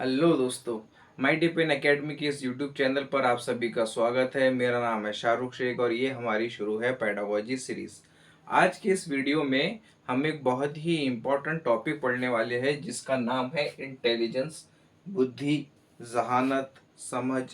Hello दोस्तों। माई Dipen academy के इस यूट्यूब चैनल पर आप सभी का स्वागत है। मेरा नाम है शाहरुख शेख और ये हमारी शुरू है पेडागोजी सीरीज। आज के इस वीडियो में हम एक बहुत ही इम्पोर्टेंट टॉपिक पढ़ने वाले हैं जिसका नाम है इंटेलिजेंस। बुद्धि, जहानत, समझ,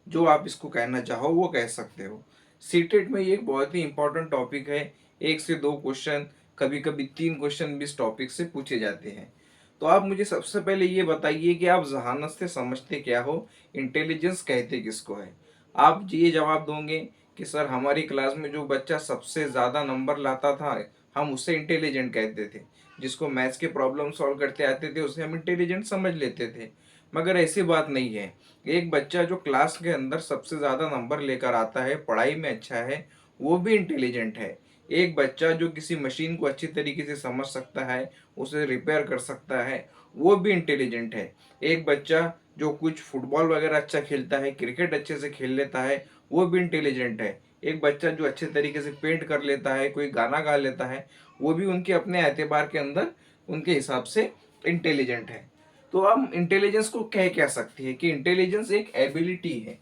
जो आप इसको कहना चाहो वो कह सकते हो। सीटेट में ये एक बहुत ही इम्पोर्टेंट टॉपिक है। 1 से 2 क्वेश्चन, कभी कभी 3 क्वेश्चन भी इस टॉपिक से पूछे जाते हैं। तो आप मुझे सबसे पहले ये बताइए कि आप जहानत से समझते क्या हो, इंटेलिजेंस कहते किसको है। आप ये जवाब दोगे कि सर हमारी क्लास में जो बच्चा सबसे ज़्यादा नंबर लाता था हम उसे इंटेलिजेंट कहते थे, जिसको मैथ्स के प्रॉब्लम सॉल्व करते आते थे उसे हम इंटेलिजेंट समझ लेते थे। मगर ऐसी बात नहीं है। एक बच्चा जो क्लास के अंदर सबसे ज़्यादा नंबर लेकर आता है, पढ़ाई में अच्छा है, वो भी इंटेलिजेंट है। एक बच्चा जो किसी मशीन को अच्छी तरीके से समझ सकता है, उसे रिपेयर कर सकता है, वो भी इंटेलिजेंट है। एक बच्चा जो कुछ फुटबॉल वगैरह अच्छा खेलता है, क्रिकेट अच्छे से खेल लेता है, वो भी इंटेलिजेंट है। एक बच्चा जो अच्छे तरीके से पेंट कर लेता है, कोई गाना गा लेता है, वो भी उनके अपने एतबार के अंदर उनके हिसाब से इंटेलिजेंट है। तो हम इंटेलिजेंस को कह सकते हैं कि इंटेलिजेंस एक एबिलिटी है।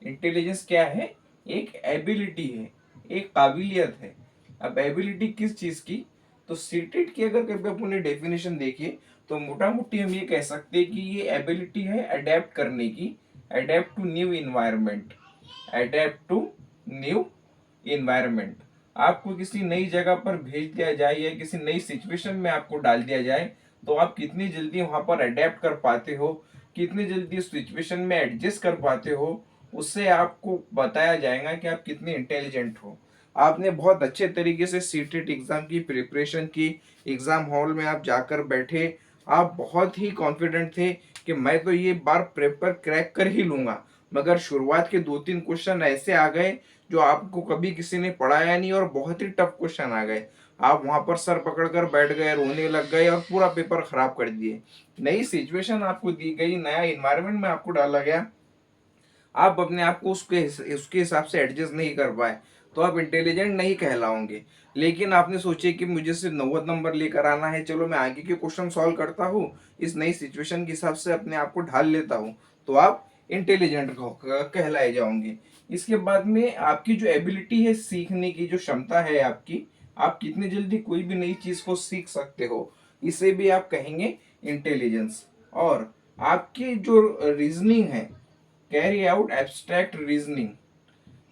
इंटेलिजेंस क्या है? एक एबिलिटी है, एक काबिलियत है। अब एबिलिटी किस चीज की? तो सीटेट की अगर कभी अपने डेफिनेशन देखिए तो मोटा मोटी हम ये कह सकते हैं कि ये एबिलिटी है अडेप्ट करने की, adapt to new environment, adapt to new environment. आपको किसी नई जगह पर भेज दिया जाए या किसी नई सिचुएशन में आपको डाल दिया जाए तो आप कितनी जल्दी वहां पर अडेप्ट कर पाते हो, कितनी जल्दी उस सिचुएशन में एडजस्ट कर पाते हो, उससे आपको बताया जाएगा कि आप कितने इंटेलिजेंट हो। आपने बहुत अच्छे तरीके से सीटेट एग्जाम की प्रिपरेशन की, एग्जाम हॉल में आप जाकर बैठे, आप बहुत ही कॉन्फिडेंट थे कि मैं तो ये बार पेपर क्रैक कर ही लूंगा। मगर शुरुआत के 2-3 क्वेश्चन ऐसे आ गए जो आपको कभी किसी ने पढ़ाया नहीं और बहुत ही टफ क्वेश्चन आ गए। आप वहां पर सर पकड़कर बैठ गए, रोने लग गए और पूरा पेपर खराब कर दिए। नई सिचुएशन आपको दी गई, नया इन्वायरमेंट में आपको डाला गया, आप अपने आप को उसके हिसाब से एडजस्ट नहीं कर पाए, तो आप इंटेलिजेंट नहीं कहलाओगे। लेकिन आपने सोचे कि मुझे सिर्फ 90 नंबर लेकर आना है, चलो मैं आगे के क्वेश्चन सॉल्व करता हूँ, इस नई सिचुएशन के हिसाब से अपने आप को ढाल लेता हूँ, तो आप इंटेलिजेंट कहलाए जाओगे। इसके बाद में आपकी जो एबिलिटी है, सीखने की जो क्षमता है आपकी, आप कितनी जल्दी कोई भी नई चीज को सीख सकते हो, इसे भी आप कहेंगे इंटेलिजेंस। और आपकी जो रीजनिंग है, कैरी आउट एब्स्ट्रैक्ट रीजनिंग,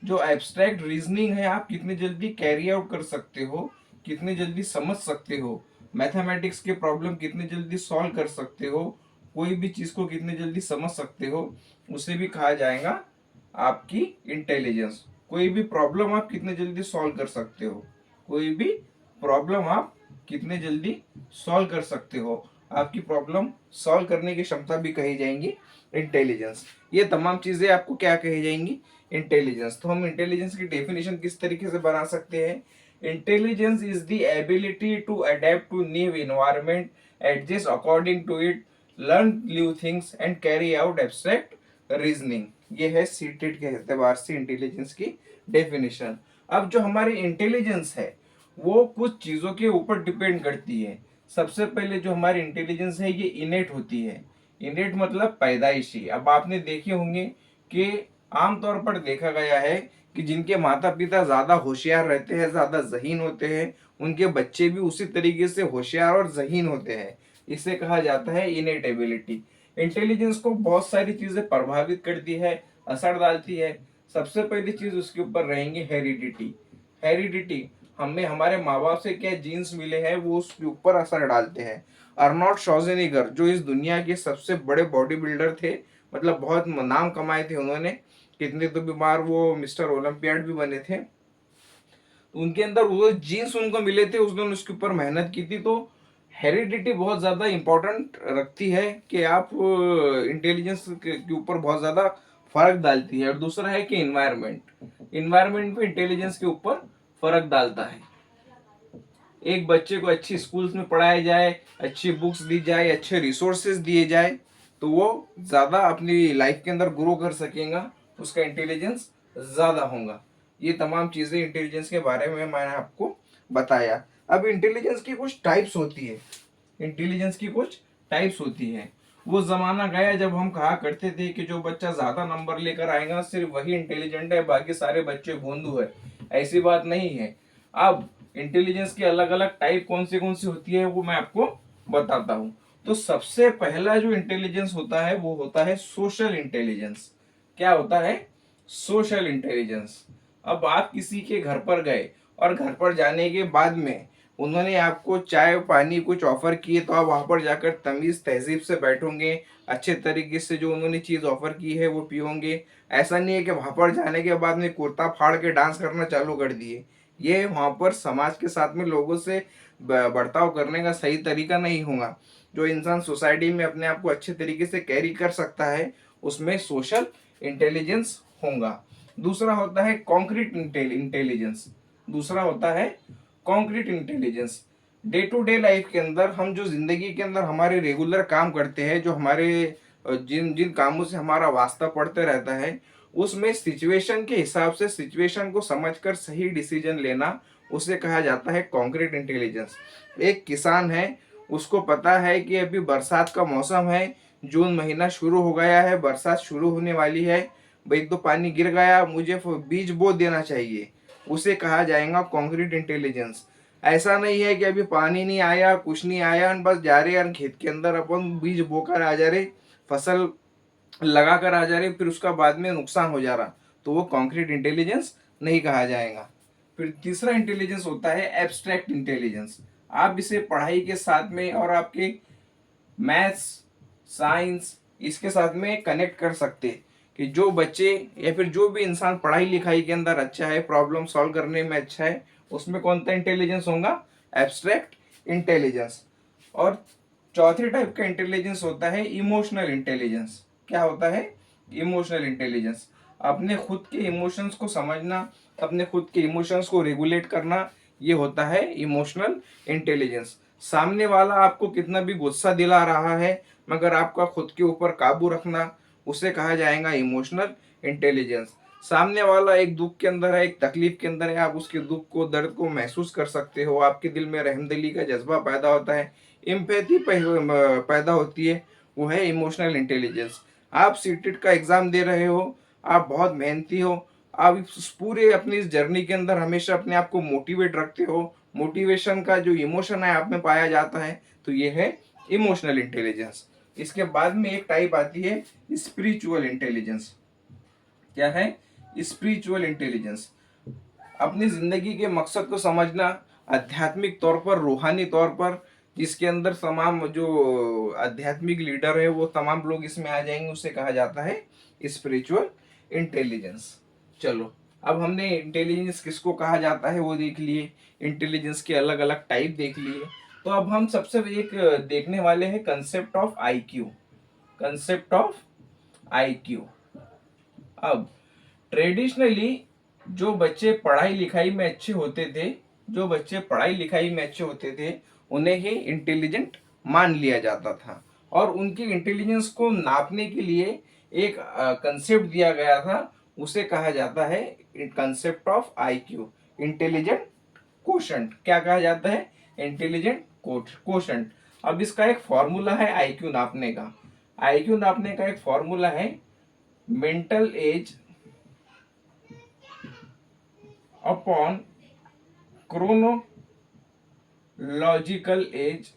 जो एब्स्ट्रैक्ट रीजनिंग है आप कितनी जल्दी कैरी आउट कर सकते हो, कितनी जल्दी समझ सकते हो, मैथमेटिक्स के प्रॉब्लम कितनी जल्दी सॉल्व कर सकते हो, कोई भी चीज को कितनी जल्दी समझ सकते हो, उसे भी कहा जाएगा आपकी इंटेलिजेंस। कोई भी प्रॉब्लम आप कितने जल्दी सॉल्व कर सकते हो, कोई भी प्रॉब्लम आप कितने जल्दी सॉल्व कर सकते हो, आपकी प्रॉब्लम सॉल्व करने की क्षमता भी कही जाएंगी इंटेलिजेंस। ये तमाम चीजें आपको क्या कही जाएंगी? इंटेलिजेंस। तो हम इंटेलिजेंस की डेफिनेशन किस तरीके से बना सकते हैं? Intelligence is the ability to adapt to new environment, adjust according to it, learn new things and carry out abstract reasoning. ये है सीटेट के एतबार से इंटेलिजेंस की डेफिनेशन। अब जो हमारी इंटेलिजेंस है वो कुछ चीजों के ऊपर डिपेंड करती है। सबसे पहले जो हमारी इंटेलिजेंस है ये इनेट होती है। इनेट मतलब पैदाइशी। अब आपने देखे होंगे कि आमतौर पर देखा गया है कि जिनके माता पिता ज्यादा होशियार रहते हैं, ज्यादा जहीन होते हैं, उनके बच्चे भी उसी तरीके से होशियार और जहीन होते हैं। इसे कहा जाता है इनेट एबिलिटी। इंटेलिजेंस को बहुत सारी चीजें प्रभावित करती है, असर डालती है। सबसे पहली चीज उसके ऊपर रहेंगी हेरिडिटी। हेरिडिटी, हमें हमारे माँ बाप से क्या जीन्स मिले हैं वो उसके ऊपर असर डालते हैं। अर्नोल्ड श्वार्ज़नेगर जो इस दुनिया के सबसे बड़े बॉडी बिल्डर थे, मतलब बहुत नाम कमाए थे उन्होंने, कितने तो बीमार वो मिस्टर ओलंपियाड भी बने थे। तो उनके अंदर वो जीन्स उनको मिले थे, उसने उसके ऊपर मेहनत की थी। तो हेरिडिटी बहुत ज़्यादा इंपॉर्टेंट रखती है कि आप इंटेलिजेंस के ऊपर बहुत ज़्यादा फर्क डालती है। और दूसरा है कि इन्वायरमेंट, इन्वायरमेंट भी इंटेलिजेंस के ऊपर फर्क डालता है। एक बच्चे को अच्छी स्कूल्स में पढ़ाया जाए, अच्छी बुक्स दी जाए, अच्छे रिसोर्सेज दिए जाए, तो वो ज़्यादा अपनी लाइफ के अंदर ग्रो कर सकेगा, उसका इंटेलिजेंस ज़्यादा होगा। ये तमाम चीज़ें इंटेलिजेंस के बारे में मैंने आपको बताया। अब इंटेलिजेंस की कुछ टाइप्स होती है, इंटेलिजेंस की कुछ टाइप्स होती है। वो जमाना गया जब हम कहा करते थे कि जो बच्चा ज्यादा नंबर लेकर आएगा सिर्फ वही इंटेलिजेंट है, बाकी सारे बच्चे भोंदू है। ऐसी बात नहीं है। अब इंटेलिजेंस की अलग अलग टाइप कौन सी होती है वो मैं आपको बताता हूँ। तो सबसे पहला जो इंटेलिजेंस होता है वो होता है सोशल इंटेलिजेंस। क्या होता है? Social intelligence. अब आप किसी के घर पर गए और घर पर जाने के बाद में उन्होंने आपको चाय पानी कुछ ऑफर किए, तो आप वहां पर जाकर तमीज तहजीब से बैठोगे, अच्छे तरीके से जो उन्होंने चीज ऑफर की है वो पियोगे। ऐसा नहीं है कि वहां पर जाने के बाद में कुर्ता फाड़ के डांस करना चालू कर दिए। ये वहां पर समाज के साथ में लोगों से बर्ताव करने का सही तरीका नहीं होगा। जो इंसान सोसाइटी में अपने आप को अच्छे तरीके से कैरी कर सकता है उसमें सोशल इंटेलिजेंस होगा। दूसरा होता है कॉन्क्रीट इंटेलिजेंस। दूसरा होता है concrete intelligence. Day to day life के अंदर हम जो जिंदगी के अंदर हमारे रेगुलर काम करते हैं, जो हमारे जिन जिन कामों से हमारा वास्ता पड़ते रहता है, उसमें सिचुएशन के हिसाब से सिचुएशन को समझकर सही डिसीजन लेना, उसे कहा जाता है कॉन्क्रीट इंटेलिजेंस। एक किसान है, उसको पता है कि अभी बरसात का मौसम है, जून महीना शुरू हो गया है, बरसात शुरू होने वाली है, भाई तो पानी गिर गया, मुझे बीज बो देना चाहिए, उसे कहा जाएगा कॉन्क्रीट इंटेलिजेंस। ऐसा नहीं है कि अभी पानी नहीं आया, कुछ नहीं आया, बस जा रहे यार खेत के अंदर अपन बीज बोकर आ जा रहे, फसल लगा कर आ जा रहे, फिर उसका बाद में नुकसान हो जा रहा, तो वो कॉन्क्रीट इंटेलिजेंस नहीं कहा जाएगा। फिर तीसरा इंटेलिजेंस होता है एब्स्ट्रैक्ट इंटेलिजेंस। आप इसे पढ़ाई के साथ में और आपके मैथ्स, साइंस, इसके साथ में कनेक्ट कर सकते, कि जो बच्चे या फिर जो भी इंसान पढ़ाई लिखाई के अंदर अच्छा है, प्रॉब्लम सॉल्व करने में अच्छा है, उसमें कौन सा इंटेलिजेंस होगा? Abstract intelligence. और चौथे टाइप का इंटेलिजेंस होता है इमोशनल इंटेलिजेंस। क्या होता है? Emotional intelligence. अपने खुद के इमोशंस को समझना, अपने खुद के इमोशंस को रेगुलेट करना, ये होता है इमोशनल इंटेलिजेंस। सामने वाला आपको कितना भी गुस्सा दिला रहा है, मगर आपका खुद के ऊपर काबू रखना, उसे कहा जाएगा इमोशनल इंटेलिजेंस। सामने वाला एक दुख के अंदर है, एक तकलीफ के अंदर है, आप उसके दुख को, दर्द को महसूस कर सकते हो, आपके दिल में रहमदिली का जज्बा पैदा होता है, इम्पैथी पैदा होती है, वो है इमोशनल इंटेलिजेंस। आप सीटेट का एग्जाम दे रहे हो, आप बहुत मेहनती हो, आप इस पूरे अपनी इस जर्नी के अंदर हमेशा अपने आप को मोटिवेट रखते हो, मोटिवेशन का जो इमोशन है आप में पाया जाता है, तो ये है इमोशनल इंटेलिजेंस। इसके बाद में एक टाइप आती है स्पिरिचुअल इंटेलिजेंस। क्या है? Spiritual intelligence. अपनी जिंदगी के मकसद को समझना, आध्यात्मिक तौर पर, रूहानी तौर पर, जिसके अंदर तमाम जो आध्यात्मिक लीडर है वो तमाम लोग इसमें आ जाएंगे, उसे कहा जाता है स्पिरिचुअल इंटेलिजेंस। चलो, अब हमने इंटेलिजेंस किसको कहा जाता है वो देख लिए, इंटेलिजेंस के अलग अलग टाइप देख लिए। तो अब हम सबसे एक देखने वाले हैं concept of IQ. Concept of IQ. अब ट्रेडिशनली जो बच्चे पढ़ाई लिखाई में अच्छे होते थे, जो बच्चे पढ़ाई लिखाई में अच्छे होते थे, उन्हें ही इंटेलिजेंट मान लिया जाता था, और उनकी इंटेलिजेंस को नापने के लिए एक कंसेप्ट दिया गया था, उसे कहा जाता है concept of IQ, intelligent quotient. क्या कहा जाता है? Intelligent quotient. अब इसका एक फॉर्मूला है आईक्यू नापने का। आईक्यू नापने का एक फॉर्मूला है mental as upon chronological age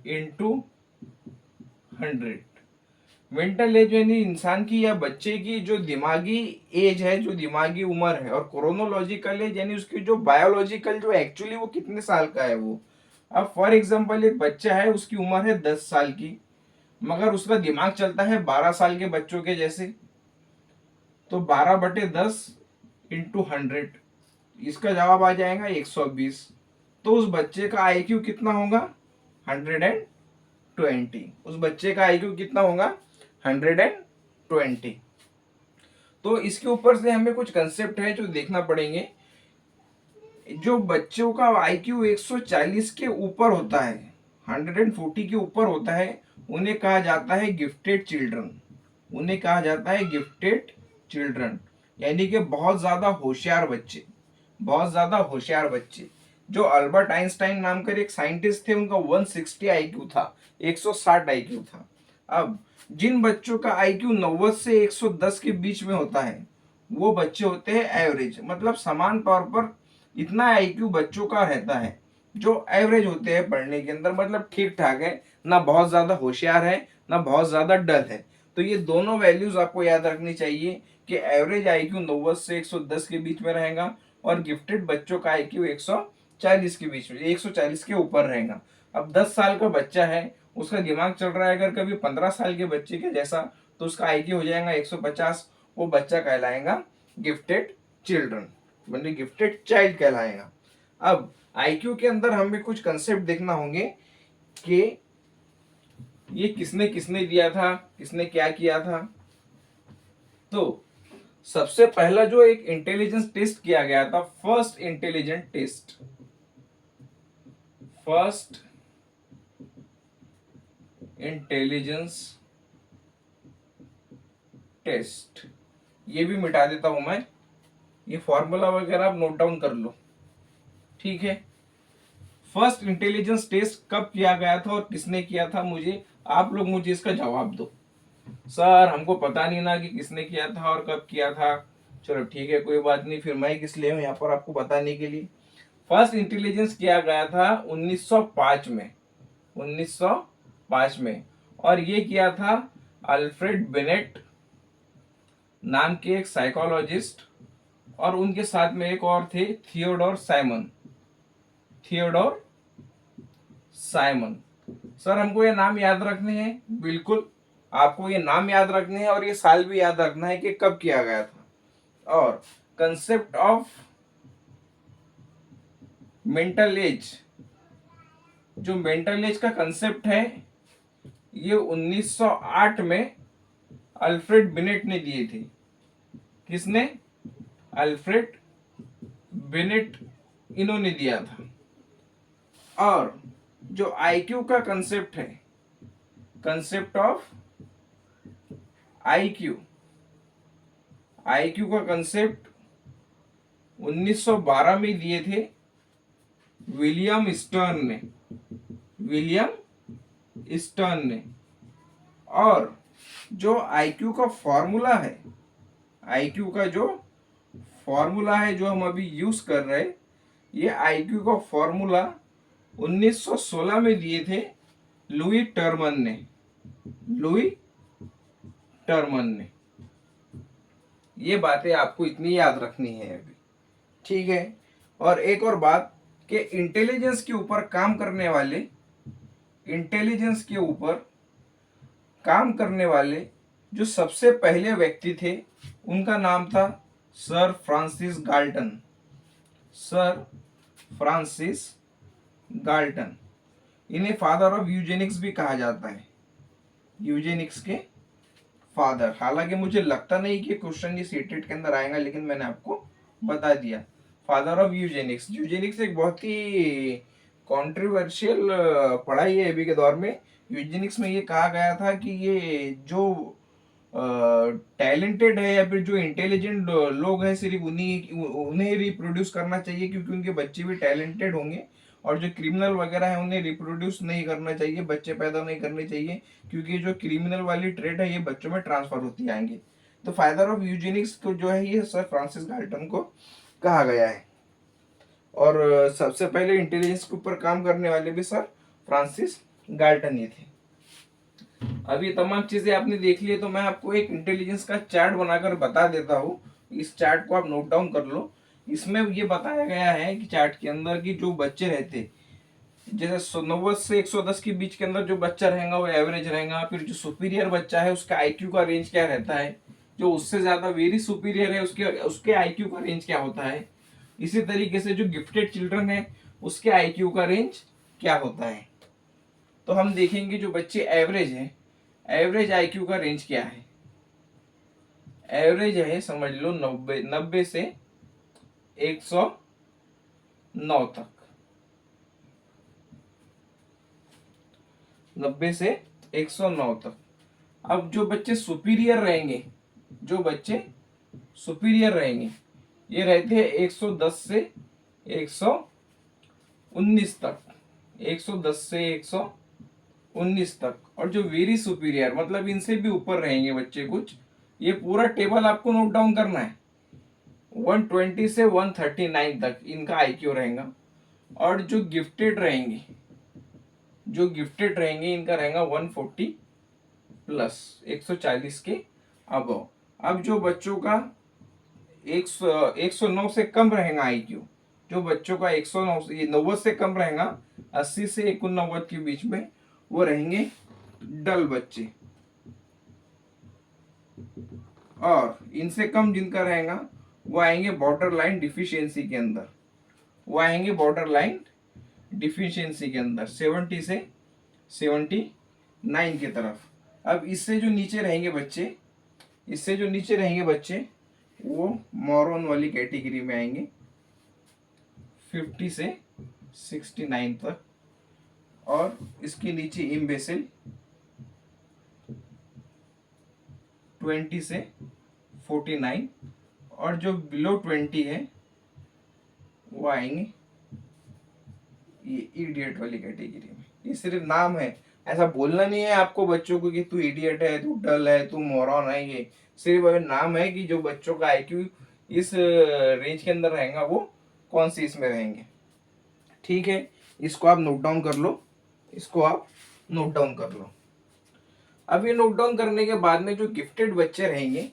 into 100। Mental as यानी इंसान की या बच्चे की जो दिमागी एज है, जो दिमागी उम्र है, और क्रोनोलॉजिकल एज यानी उसकी जो बायोलॉजिकल, जो एक्चुअली वो कितने साल का है वो। अब फॉर एग्जांपल एक बच्चा है, उसकी उम्र है 10 साल की, मगर उसका दिमाग चलता है 12 साल के बच्चों के जैसे, तो 12/10 इंटू 100, इसका जवाब आ जाएगा 120। तो उस बच्चे का आईक्यू कितना होगा? 120। उस बच्चे का आईक्यू कितना होगा? 120। तो इसके ऊपर से हमें कुछ कंसेप्ट है जो देखना पड़ेंगे। जो बच्चों का आईक्यू 140 के ऊपर होता है, 140 के ऊपर होता है, उन्हें कहा जाता है गिफ्टेड चिल्ड्रन। उन्हें कहा जाता है गिफ्टेड चिल्ड्रन, यानी कि बहुत ज्यादा होशियार बच्चे, बहुत ज्यादा होशियार बच्चे। जो अल्बर्ट आइंस्टाइन नाम का एक साइंटिस्ट थे, उनका 160 आईक्यू था, 160 आईक्यू था। अब जिन बच्चों का आईक्यू 90 से 110 के बीच में होता है वो बच्चे होते हैं एवरेज, मतलब समान तौर पर इतना आईक्यू बच्चों का रहता है जो एवरेज होते हैं पढ़ने के अंदर, मतलब ठीक ठाक है, ना बहुत ज्यादा होशियार है ना बहुत ज्यादा डल है। तो ये दोनों वैल्यूज आपको याद रखनी चाहिए कि एवरेज आईक्यू 90 से 110 के बीच में रहेगा और गिफ्टेड बच्चों का आईक्यू 140 के बीच में, 140 के ऊपर रहेगा। अब 10 साल का बच्चा है, उसका दिमाग चल रहा है अगर कभी 15 साल के बच्चे के जैसा, तो उसका आईक्यू हो जाएगा 150, वो बच्चा कहलाएगा गिफ्टेड चिल्ड्रन, मतलब गिफ्टेड चाइल्ड कहलाएगा। अब आईक्यू के अंदर हमें कुछ कंसेप्ट देखना होंगे कि ये किसने किसने दिया था, किसने क्या किया था। तो सबसे पहला जो एक इंटेलिजेंस टेस्ट किया गया था, first intelligent test, first intelligence test, ये भी मिटा देता हूं मैं, ये फॉर्मूला वगैरह आप नोट डाउन कर लो, ठीक है। फर्स्ट इंटेलिजेंस टेस्ट कब किया गया था और किसने किया था, मुझे आप लोग मुझे इसका जवाब दो। सर हमको पता नहीं ना कि किसने किया था और कब किया था। चलो ठीक है, कोई बात नहीं, फिर मैं किस लिए हूं यहाँ पर आपको बताने के लिए। फर्स्ट इंटेलिजेंस किया गया था 1905 में, 1905 में, और ये किया था अल्फ्रेड बेनेट नाम के एक साइकोलॉजिस्ट, और उनके साथ में एक और थे, Theodore Simon, Theodore Simon. Sir हमको ये नाम याद रखने हैं, बिल्कुल आपको ये नाम याद रखने हैं और ये साल भी याद रखना है कि कब किया गया था। और कंसेप्ट ऑफ मेंटल एज, जो मेंटल एज का कंसेप्ट है ये 1908 में अल्फ्रेड बिनेट ने दिए थे। किसने? अल्फ्रेड बिनेट, इन्होंने दिया था। और जो आईक्यू का कंसेप्ट है, कंसेप्ट ऑफ आईक्यू, आईक्यू का कंसेप्ट 1912 में दिए थे विलियम स्टर्न ने, विलियम स्टर्न ने। और जो आईक्यू का फॉर्मूला है, आईक्यू का जो फॉर्मूला है जो हम अभी यूज कर रहे हैं, ये आईक्यू का फॉर्मूला 1916 में दिए थे लुई टर्मन ने, लुई टर्मन ने। ये बातें आपको इतनी याद रखनी है अभी, ठीक है। और एक और बात कि इंटेलिजेंस के ऊपर काम करने वाले, इंटेलिजेंस के ऊपर काम करने वाले जो सबसे पहले व्यक्ति थे उनका नाम था sir Francis Galton, sir Francis Galton. इन्हें फादर ऑफ यूजेनिक्स भी कहा जाता है, यूजेनिक्स के फादर। हालांकि मुझे लगता नहीं कि क्वेश्चन ये सीटेट के अंदर आएगा, लेकिन मैंने आपको बता दिया, फादर ऑफ यूजेनिक्स। यूजेनिक्स एक बहुत ही कॉन्ट्रोवर्शियल पढ़ाई है अभी के दौर में। यूजेनिक्स में ये कहा गया था कि ये जो टैलेंटेड है या फिर जो इंटेलिजेंट लोग हैं सिर्फ उन्हें रिप्रोड्यूस करना चाहिए, क्योंकि उनके बच्चे भी टैलेंटेड होंगे। और जो क्रिमिनल वगैरह है उन्हें रिप्रोड्यूस नहीं करना चाहिए, बच्चे पैदा नहीं करने चाहिए, क्योंकि जो क्रिमिनल वाली ट्रेड है ये बच्चों में ट्रांसफर होती आएंगे। तो फादर ऑफ यूजेनिक्स को जो है ये सर फ्रांसिस गाल्टन को कहा गया है। और सबसे पहले इंटेलिजेंस के ऊपर काम करने वाले भी सर फ्रांसिस गाल्टन ही थे। अब ये तमाम चीजें आपने देख ली, तो मैं आपको एक इंटेलिजेंस का चार्ट बनाकर बता देता हूँ। इस चार्ट को आप नोट डाउन कर लो। इसमें ये बताया गया है कि चार्ट के अंदर कि जो बच्चे रहते, जैसे 90 से 110 के बीच के अंदर जो बच्चा रहेगा वो एवरेज रहेगा। फिर जो सुपीरियर बच्चा है उसका आईक्यू का रेंज क्या रहता है, जो उससे ज्यादा वेरी सुपीरियर है उसके उसके आईक्यू का रेंज क्या होता है। इसी तरीके से जो गिफ्टेड चिल्ड्रन है उसके आईक्यू का रेंज क्या होता है। तो हम देखेंगे जो बच्चे एवरेज है, एवरेज आईक्यू का रेंज क्या है। एवरेज है समझ लो 90 से 109 तक, 90 से 109 तक। अब जो बच्चे सुपीरियर रहेंगे, जो बच्चे सुपीरियर रहेंगे ये रहते हैं 110 से 120 19 तक, 110 से 119 तक। और जो वेरी सुपीरियर मतलब इनसे भी ऊपर रहेंगे बच्चे कुछ, ये पूरा टेबल आपको नोट डाउन करना है। 120 से 139 तक इनका आईक्यू रहेगा। और जो गिफ्टेड रहेंगे इनका रहेगा 140 प्लस, 140 के अबव। अब जो बच्चों का 109 से कम रहेगा आईक्यू, जो बच्चों का 109 से 90 से कम रहेगा, 80 से 89 के बीच में, वो रहेंगे डल बच्चे। और इनसे कम जिनका रहेगा वो आएंगे बॉर्डर लाइन डिफिशियंसी के अंदर, वो आएंगे बॉर्डर लाइन डिफिशियंसी के अंदर 70 से 79 की तरफ। अब इससे जो नीचे रहेंगे बच्चे वो मोरॉन वाली कैटेगरी में आएंगे 50 से 69 तक। और इसके नीचे इम्बेसिल 20 से 49। और जो बिलो 20 है वो आएंगे ये इडियट वाली कैटेगरी में। ये सिर्फ नाम है, ऐसा बोलना नहीं है आपको बच्चों को कि तू इडियट है, तू डल है, तू मोरॉन है। ये सिर्फ नाम है कि जो बच्चों का आईक्यू इस रेंज के अंदर रहेगा वो कौन सी इसमें रहेंगे। ठीक है, इसको आप नोट डाउन कर लो, इसको आप नोट डाउन कर लो। अब ये नोट डाउन करने के बाद में जो गिफ्टेड बच्चे रहेंगे,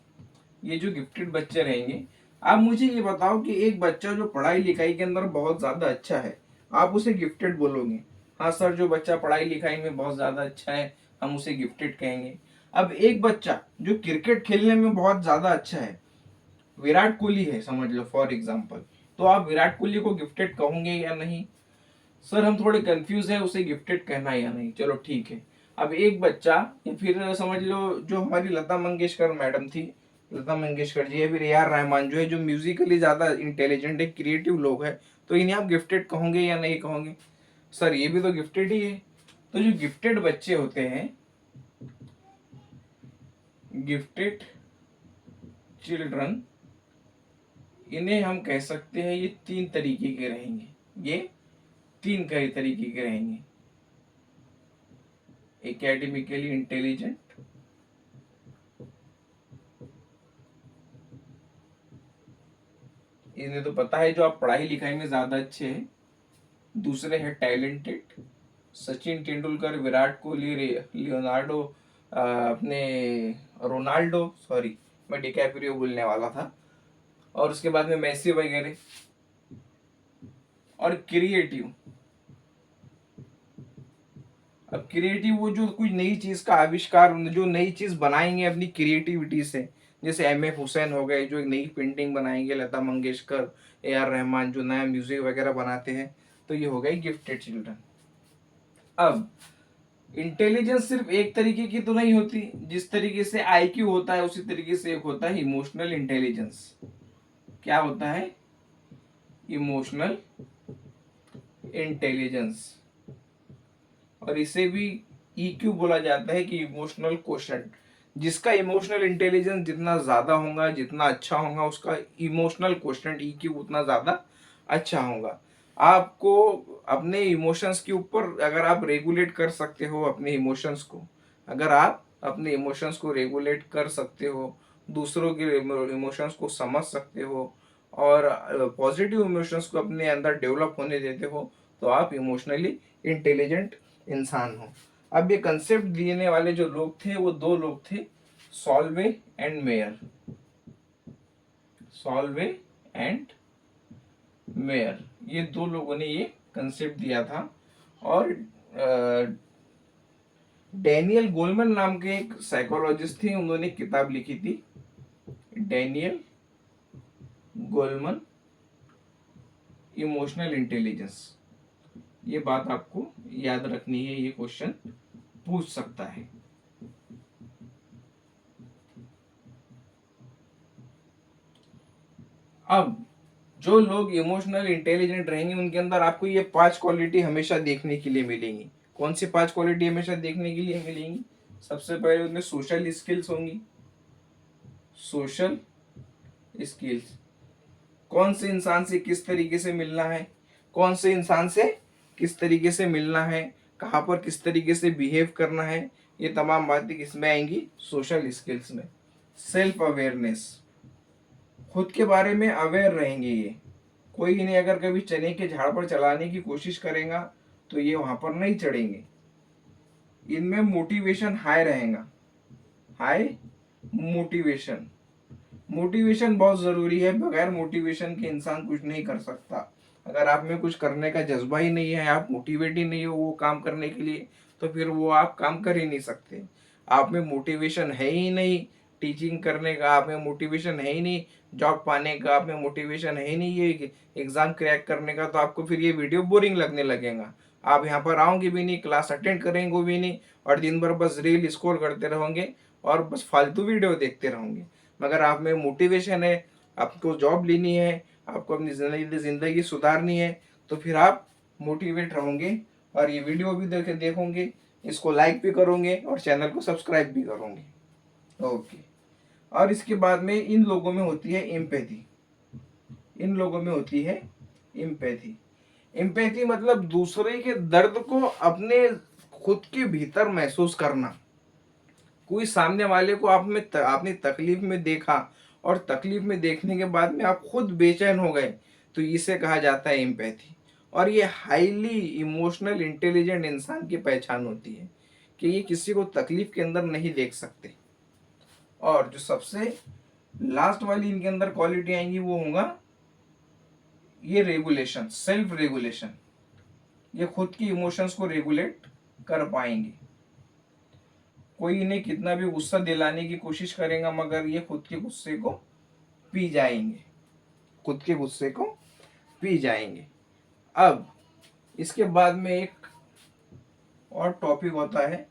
ये जो गिफ्टेड बच्चे रहेंगे, आप मुझे ये बताओ कि एक बच्चा जो पढ़ाई लिखाई के अंदर बहुत ज्यादा अच्छा है, आप उसे गिफ्टेड बोलोगे? हाँ सर, जो बच्चा पढ़ाई लिखाई में बहुत ज्यादा अच्छा है हम उसे गिफ्टेड कहेंगे। अब एक बच्चा जो क्रिकेट खेलने में बहुत ज्यादा अच्छा है, विराट कोहली है समझ लो फॉर एग्जाम्पल, तो आप विराट कोहली को गिफ्टेड कहोगे या नहीं? सर हम थोड़े कंफ्यूज है, उसे गिफ्टेड कहना या नहीं। चलो ठीक है। अब एक बच्चा, या फिर समझ लो जो हमारी लता मंगेशकर मैडम थी, लता मंगेशकर जी, या फिर ए आर रहमान जो है, जो म्यूजिकली ज्यादा इंटेलिजेंट है, क्रिएटिव लोग है, तो इन्हें आप गिफ्टेड कहोगे या नहीं कहोगे? सर ये भी तो गिफ्टेड ही है। तो जो गिफ्टेड बच्चे होते हैं, गिफ्टेड चिल्ड्रन, इन्हें हम कह सकते हैं ये तीन तरीके के रहेंगे, ये तीन कई तरीके के रहेंगे। एकेडमिकली इंटेलिजेंट, इन्हें तो पता है जो आप पढ़ाई लिखाई में ज्यादा अच्छे हैं। दूसरे है टैलेंटेड, सचिन तेंदुलकर, विराट कोहली, लियोनार्डो, अपने रोनाल्डो, सॉरी मैं डिकैप्रियो बोलने वाला था, और उसके बाद में मेसी वगैरह। और क्रिएटिव, अब क्रिएटिव वो जो कोई नई चीज का आविष्कार, जो नई चीज बनाएंगे अपनी क्रिएटिविटी से, जैसे एम एफ हुसैन हो गए जो एक नई पेंटिंग बनाएंगे, लता मंगेशकर, ए आर रहमान जो नया म्यूजिक वगैरह बनाते हैं, तो ये हो गए गिफ्टेड चिल्ड्रन। अब इंटेलिजेंस सिर्फ एक तरीके की तो नहीं होती, जिस तरीके से आईक्यू होता है उसी तरीके से एक होता है इमोशनल इंटेलिजेंस। क्या होता है? Emotional intelligence. और इसे भी ईक्यू बोला जाता है कि इमोशनल क्वोशंट। जिसका इमोशनल इंटेलिजेंस जितना ज्यादा होगा, जितना अच्छा होगा, उसका इमोशनल क्वोशंट ईक्यू उतना ज्यादा अच्छा होगा। आपको अपने इमोशंस के ऊपर अगर आप रेगुलेट कर सकते हो अपने इमोशंस को, अगर आप अपने इमोशंस को रेगुलेट कर सकते हो, दूसरों के इमोशंस को समझ सकते हो, और पॉजिटिव इमोशंस को अपने अंदर डेवलप होने देते हो, तो आप इमोशनली इंटेलिजेंट इंसान हो। अब ये कंसेप्ट देने वाले जो लोग थे वो दो लोग थे, Solvay and mayor. Solvay and mayor, ये दो लोगों ने ये कंसेप्ट दिया था। और डैनियल गोलमैन नाम के एक साइकोलॉजिस्ट थे, उन्होंने किताब लिखी थी, डैनियल गोलमैन, इमोशनल इंटेलिजेंस। ये बात आपको याद रखनी है, ये क्वेश्चन पूछ सकता है। अब जो लोग इमोशनल इंटेलिजेंट रहेंगे उनके अंदर आपको ये 5 क्वालिटी हमेशा देखने के लिए मिलेंगी। कौन सी 5 क्वालिटी हमेशा देखने के लिए मिलेंगी? सबसे पहले उनमें सोशल स्किल्स होंगी। सोशल स्किल्स, कौन से इंसान से किस तरीके से मिलना है, कौन से इंसान से किस तरीके से मिलना है, कहाँ पर किस तरीके से बिहेव करना है, ये तमाम बातें किसमें आएंगी, सोशल स्किल्स में। सेल्फ अवेयरनेस, खुद के बारे में अवेयर रहेंगे ये। कोई इन्हें अगर कभी चने के झाड़ पर चलाने की कोशिश करेगा तो ये वहां पर नहीं चढ़ेंगे। इनमें मोटिवेशन हाई रहेगा, हाई मोटिवेशन। मोटिवेशन बहुत जरूरी है, बगैर मोटिवेशन के इंसान कुछ नहीं कर सकता। अगर आप में कुछ करने का जज्बा ही नहीं है, आप मोटिवेट ही नहीं हो वो काम करने के लिए, तो फिर वो आप काम कर ही नहीं सकते। आप में मोटिवेशन है ही नहीं टीचिंग करने का, आप में मोटिवेशन है ही नहीं जॉब पाने का, आप में मोटिवेशन है ही नहीं ये एग्जाम क्रैक करने का, तो आपको फिर ये वीडियो बोरिंग लगने लगेगा। आप यहाँ पर आओगे भी नहीं, क्लास अटेंड करेंगे भी नहीं, और दिन भर बस रील स्क्रॉल करते रहोगे और बस फालतू वीडियो देखते रहोगे। मगर आप में मोटिवेशन है, आपको जॉब लेनी है, आपको अपनी जिंदगी सुधारनी है, तो फिर आप मोटिवेट रहोगे और ये वीडियो भी देखोगे, इसको लाइक भी करोगे और चैनल को सब्सक्राइब भी करोगे। ओके। और इसके बाद में इन लोगों में होती है एम्पैथी। इन लोगों में होती है एम्पैथी। एम्पैथी मतलब दूसरे के दर्द को अपने खुद के भीतर महसूस करना। कोई सामने वाले को आपने तकलीफ में देखा और तकलीफ में देखने के बाद में आप खुद बेचैन हो गए, तो इसे कहा जाता है एम्पैथी। और ये हाईली इमोशनल इंटेलिजेंट इंसान की पहचान होती है कि ये किसी को तकलीफ के अंदर नहीं देख सकते। और जो सबसे लास्ट वाली इनके अंदर क्वालिटी आएंगी वो होगा ये रेगुलेशन, सेल्फ रेगुलेशन। ये खुद की इमोशंस को रेगुलेट कर पाएंगे। कोई इन्हें कितना भी गुस्सा दिलाने की कोशिश करेगा मगर ये खुद के गुस्से को पी जाएंगे, खुद के गुस्से को पी जाएंगे। अब इसके बाद में एक और टॉपिक होता है,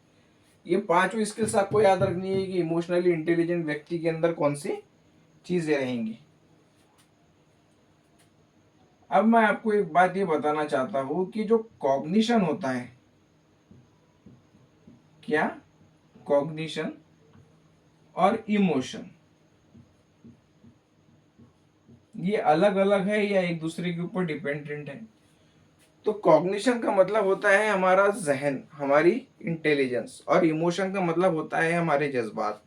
ये पांचों स्किल्स आपको याद रखनी है कि इमोशनली इंटेलिजेंट व्यक्ति के अंदर कौन सी चीजें रहेंगी। अब मैं आपको एक बात ये बताना चाहता हूं कि जो कॉग्निशन होता है, क्या कॉग्निशन और इमोशन, ये अलग अलग है या एक दूसरे के ऊपर डिपेंडेंट है। तो कॉग्निशन का मतलब होता है हमारा जहन, हमारी इंटेलिजेंस, और इमोशन का मतलब होता है हमारे जज्बात।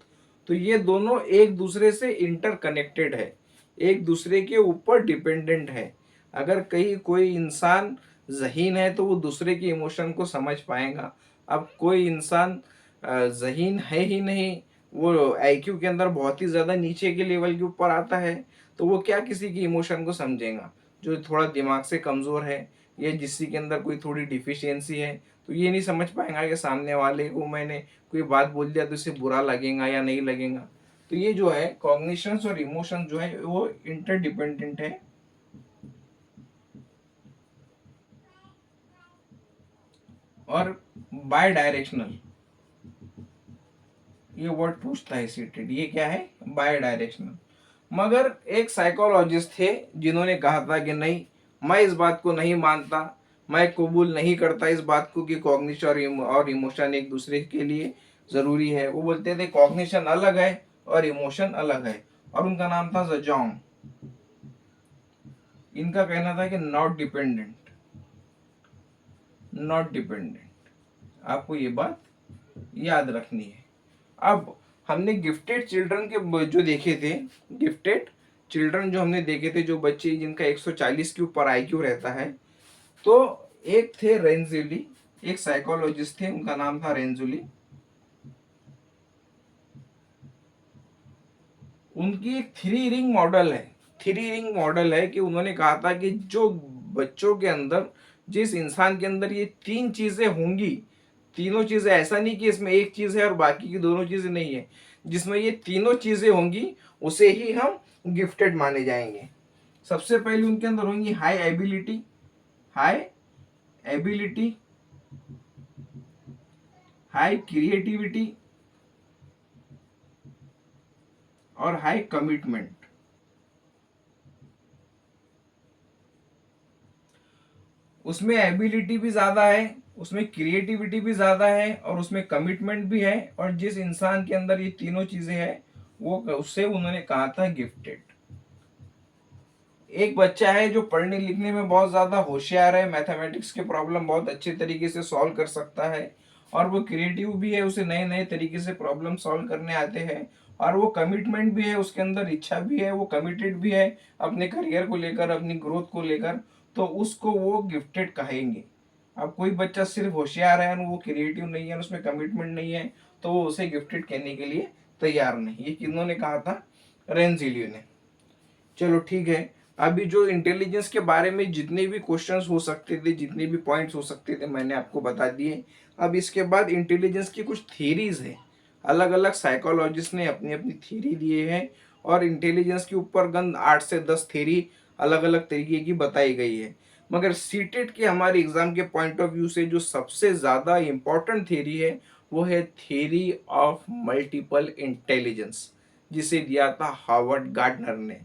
तो ये दोनों एक दूसरे से इंटरकनेक्टेड है, एक दूसरे के ऊपर डिपेंडेंट है। अगर कहीं कोई इंसान जहीन है तो वो दूसरे के इमोशन को समझ पाएगा। अब कोई इंसान जहीन है ही नहीं, वो आईक्यू के अंदर बहुत ही ज्यादा नीचे के लेवल के ऊपर आता है, तो वो क्या किसी की इमोशन को समझेगा। जो थोड़ा दिमाग से कमजोर है या जिसके के अंदर कोई थोड़ी डिफिशियंसी है, तो ये नहीं समझ पाएगा कि सामने वाले को मैंने कोई बात बोल दिया तो इसे बुरा लगेगा या नहीं लगेगा। तो ये जो है कॉग्निशंस और इमोशन जो है वो इंटरडिपेंडेंट है। और बाय डायरेक्शनल, ये वर्ड पूछता है सीटेड, ये क्या है, बाय डायरेक्शनल। मगर एक साइकोलॉजिस्ट थे जिन्होंने कहा था कि नहीं, मैं इस बात को नहीं मानता, मैं कबूल नहीं करता इस बात को कि कॉग्निशन और इमोशन एक दूसरे के लिए जरूरी है। वो बोलते थे कॉग्निशन अलग है और इमोशन अलग है। और उनका नाम था ज़ेजोंग। इनका कहना था कि नॉट डिपेंडेंट, नॉट डिपेंडेंट। आपको ये बात याद रखनी है। अब हमने गिफ्टेड चिल्ड्रन के जो देखे थे, गिफ्टेड चिल्ड्रन जो हमने देखे थे, जो बच्चे जिनका 140 के ऊपर आईक्यू रहता है, तो एक थे रेंजुली, एक साइकोलॉजिस्ट थे, उनका नाम था रेंजुली। उनकी एक थ्री रिंग मॉडल है, थ्री रिंग मॉडल है कि उन्होंने कहा था कि जो बच्चों के अंदर, जिस इंसान के अंदर ये तीन चीजें होंगी, तीनों चीजें, ऐसा नहीं कि इसमें एक चीज है और बाकी की दोनों चीजें नहीं है, जिसमें ये तीनों चीजें होंगी उसे ही हम गिफ्टेड माने जाएंगे। सबसे पहले उनके अंदर होंगी high ability, high ability, high creativity और हाई कमिटमेंट। उसमें एबिलिटी भी ज्यादा है, उसमें क्रिएटिविटी भी ज्यादा है और उसमें कमिटमेंट भी है। और जिस इंसान के अंदर ये तीनों चीजें हैं वो उससे उन्होंने कहा था गिफ्टेड। एक बच्चा है जो पढ़ने लिखने में बहुत ज्यादा होशियार है, मैथमेटिक्स के प्रॉब्लम बहुत अच्छे तरीके से सॉल्व कर सकता है, और वो क्रिएटिव भी है, उसे नए नए तरीके से प्रॉब्लम सॉल्व करने आते हैं, और वो कमिटमेंट भी है, उसके अंदर इच्छा भी है, वो कमिटेड भी है अपने करियर को लेकर, अपनी ग्रोथ को लेकर, तो उसको वो गिफ्टेड कहेंगे। अब कोई बच्चा सिर्फ होशियार है और वो क्रिएटिव नहीं है, उसमें कमिटमेंट नहीं है, तो वो उसे गिफ्टेड कहने के लिए तैयार नहीं। ये किन्होंने कहा था? रेंजिलियो ने। चलो ठीक है। अभी जो इंटेलिजेंस के बारे में जितने भी क्वेश्चंस हो सकते थे, जितने भी पॉइंट्स हो सकते थे, मैंने आपको बता दिए। अब इसके बाद इंटेलिजेंस की कुछ थीरीज है, अलग अलग साइकोलॉजिस्ट ने अपनी अपनी थीरी दिए हैं, और इंटेलिजेंस के ऊपर गंद 8 से 10 थीरी अलग अलग तरीके की बताई गई है। मगर सीटेट के हमारे एग्जाम के पॉइंट ऑफ व्यू से जो सबसे ज्यादा इंपॉर्टेंट थ्योरी है वो है थ्योरी ऑफ मल्टीपल इंटेलिजेंस, जिसे दिया था हार्वर्ड गार्डनर ने।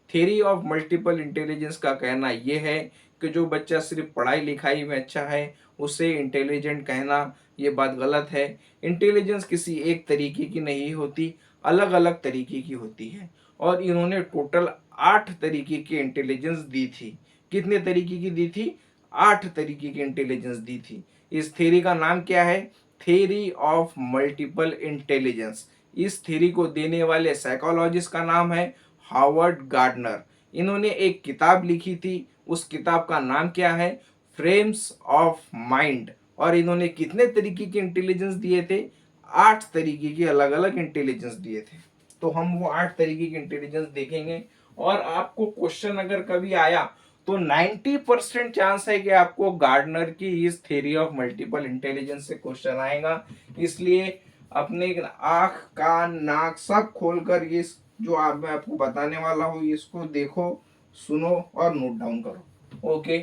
थ्योरी ऑफ मल्टीपल इंटेलिजेंस का कहना यह है कि जो बच्चा सिर्फ पढ़ाई लिखाई में अच्छा है उसे इंटेलिजेंट कहना, ये बात गलत है। इंटेलिजेंस किसी एक तरीके की नहीं होती, अलग अलग तरीके की होती है, और इन्होंने टोटल 8 तरीके की इंटेलिजेंस दी थी। कितने तरीके की दी थी? 8 तरीके की इंटेलिजेंस दी थी। इस थ्योरी का नाम क्या है? Theory of multiple intelligence. इस थ्योरी को देने वाले साइकोलॉजिस्ट का नाम है हार्वर्ड गार्डनर। इन्होंने एक किताब लिखी थी, उस किताब का नाम क्या है? Frames of mind. और इन्होंने कितने तरीके के इंटेलिजेंस दिए थे? 8 तरीके की अलग अलग इंटेलिजेंस दिए थे। तो हम वो 8 तरीके की इंटेलिजेंस देखेंगे, और आपको क्वेश्चन अगर कभी आया तो 90% चांस है कि आपको गार्डनर की इस थ्योरी ऑफ मल्टीपल इंटेलिजेंस से क्वेश्चन आएगा। इसलिए अपने आंख कान नाक सब खोलकर इस जो मैं आपको बताने वाला हूँ इसको देखो, सुनो और नोट डाउन करो। ओके।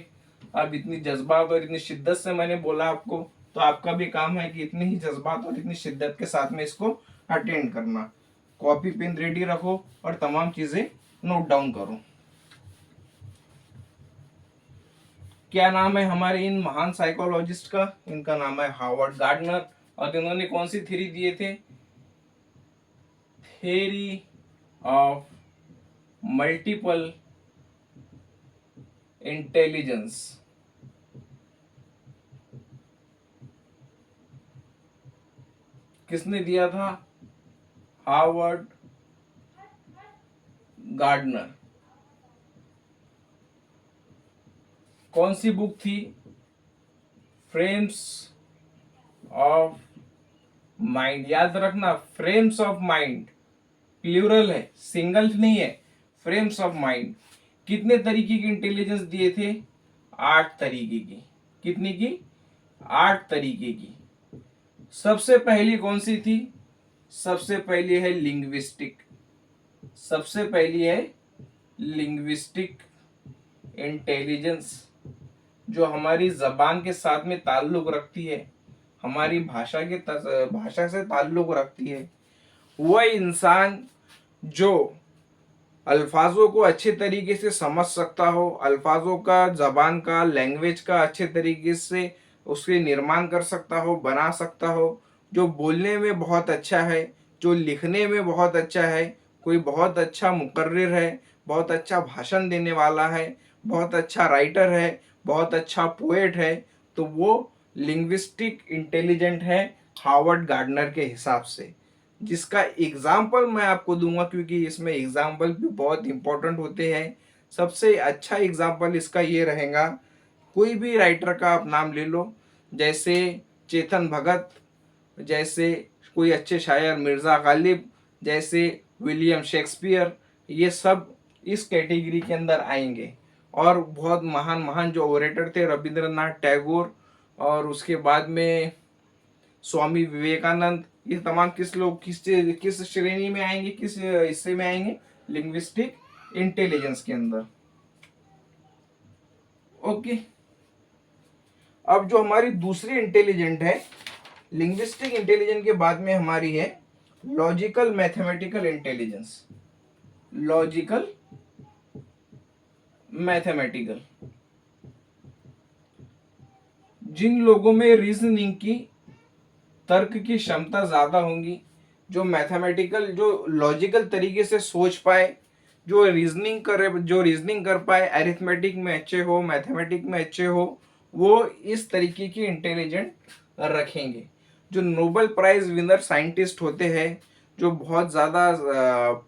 अब इतनी जज्बात और इतनी शिद्दत से मैंने बोला आपको, तो आपका भी काम है कि इतनी ही जज्बात और इतनी शिद्दत के साथ में इसको अटेंड करना। कॉपी पेन रेडी रखो और तमाम चीजें नोट डाउन करो। क्या नाम है हमारे इन महान साइकोलॉजिस्ट का? इनका नाम है हार्वर्ड गार्डनर। और इन्होंने कौन सी थ्योरी दिए थे? Theory of multiple intelligence. किसने दिया था? Harvard gardener. कौन सी बुक थी? Frames of mind. याद रखना, फ्रेम्स ऑफ माइंड, प्लूरल है, सिंगल नहीं है। Frames of mind. कितने तरीके की इंटेलिजेंस दिए थे? 8 तरीके की। कितनी की? 8 तरीके की। सबसे पहली कौन सी थी? सबसे पहली है लिंग्विस्टिक। सबसे पहली है लिंग्विस्टिक इंटेलिजेंस, जो हमारी जबान के साथ में ताल्लुक रखती है, हमारी भाषा से ताल्लुक रखती है। वह इंसान जो अल्फाजों को अच्छे तरीके से समझ सकता हो, अल्फाजों का, जबान का, लैंग्वेज का अच्छे तरीके से उसके निर्माण कर सकता हो, बना सकता हो, जो बोलने में बहुत अच्छा है, जो लिखने में बहुत अच्छा है, कोई बहुत अच्छा मुकर्रिर है, बहुत अच्छा भाषण देने वाला है, बहुत अच्छा राइटर है, बहुत अच्छा पोएट है, तो वो लिंग्विस्टिक इंटेलिजेंट है हार्वर्ड गार्डनर के हिसाब से। जिसका एग्जाम्पल मैं आपको दूंगा, क्योंकि इसमें एग्जाम्पल भी बहुत इंपॉर्टेंट होते हैं। सबसे अच्छा एग्जाम्पल इसका ये रहेगा, कोई भी राइटर का आप नाम ले लो, जैसे चेतन भगत, जैसे कोई अच्छे शायर मिर्ज़ा गालिब, जैसे विलियम शेक्सपियर, ये सब इस कैटेगरी के अंदर आएंगे। और बहुत महान महान जो ओरेटर थे, रविंद्रनाथ टैगोर, और उसके बाद में स्वामी विवेकानंद, ये तमाम किस लोग किस श्रेणी में आएंगे, किस हिस्से में आएंगे? लिंग्विस्टिक इंटेलिजेंस के अंदर। ओके। अब जो हमारी दूसरी इंटेलिजेंट है, लिंग्विस्टिक इंटेलिजेंस के बाद में हमारी है logical mathematical intelligence. Logical mathematical. जिन लोगों में रीजनिंग की, तर्क की क्षमता ज्यादा होंगी, जो मैथमेटिकल, जो लॉजिकल तरीके से सोच पाए, जो रीजनिंग कर पाए, अरिथमेटिक में अच्छे हो, मैथमेटिक में अच्छे हो, वो इस तरीके की इंटेलिजेंट रखेंगे। जो नोबेल प्राइज विनर साइंटिस्ट होते हैं, जो बहुत ज़्यादा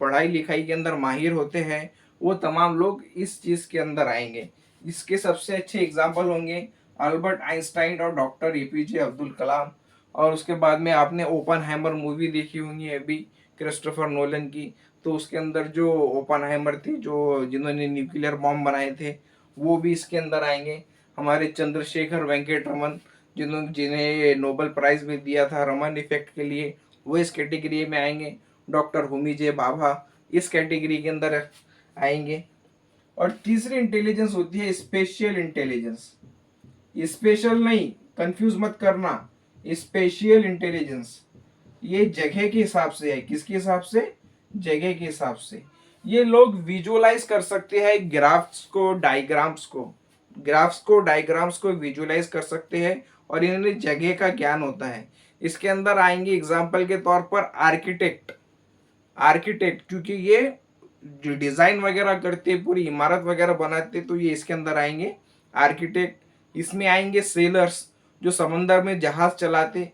पढ़ाई लिखाई के अंदर माहिर होते हैं, वो तमाम लोग इस चीज़ के अंदर आएंगे। इसके सबसे अच्छे एग्जाम्पल होंगे अल्बर्ट आइंस्टाइन और डॉक्टर एपीजे अब्दुल कलाम। और उसके बाद में आपने ओपनहाइमर मूवी देखी होंगी अभी, क्रिस्टोफर नोलन की। तो उसके अंदर जो ओपनहाइमर थे, जो जिन्होंने न्यूक्लियर बॉम्ब बनाए थे, वो भी इसके अंदर आएंगे। हमारे चंद्रशेखर वेंकट रमन, जिन्हें नोबेल प्राइज भी दिया था रमन इफेक्ट के लिए, वो इस कैटेगरी में आएंगे। डॉक्टर होमी जे बाबा इस कैटेगरी के अंदर आएंगे। और तीसरी इंटेलिजेंस होती है स्पेशियल इंटेलिजेंस। स्पेशल नहीं, कंफ्यूज मत करना, स्पेशियल इंटेलिजेंस। ये जगह के हिसाब से है। किसके हिसाब से? जगह के हिसाब से। ये लोग विजुअलाइज कर सकते हैं ग्राफ्स को विजुअलाइज कर सकते हैं, और इन्हें जगह का ज्ञान होता है। इसके अंदर आएंगे एग्जाम्पल के तौर पर आर्किटेक्ट, क्योंकि ये जो डिजाइन वगैरह करते, पूरी इमारत वगैरह बनाते, तो ये इसके अंदर आएंगे आर्किटेक्ट। इसमें आएंगे सेलर्स, जो समंदर में जहाज चलाते।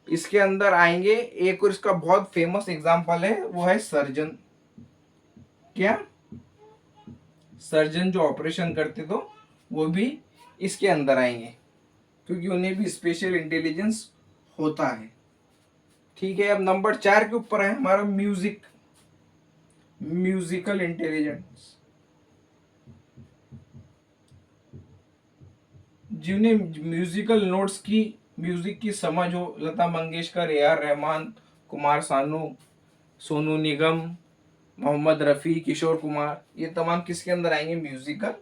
इसके अंदर आएंगे एक, और इसका बहुत फेमस एग्जांपल है, वो है सर्जन। क्या? सर्जन जो ऑपरेशन करते, तो वो भी इसके अंदर आएंगे, क्योंकि उन्हें भी स्पेशल इंटेलिजेंस होता है। ठीक है, अब नंबर 4 के ऊपर है हमारा म्यूजिकल इंटेलिजेंस। जिन्हें म्यूजिक की समझ हो, लता मंगेशकर, ए आर रहमान, कुमार सानू, सोनू निगम, मोहम्मद रफ़ी, किशोर कुमार, ये तमाम किसके अंदर आएंगे? म्यूजिकल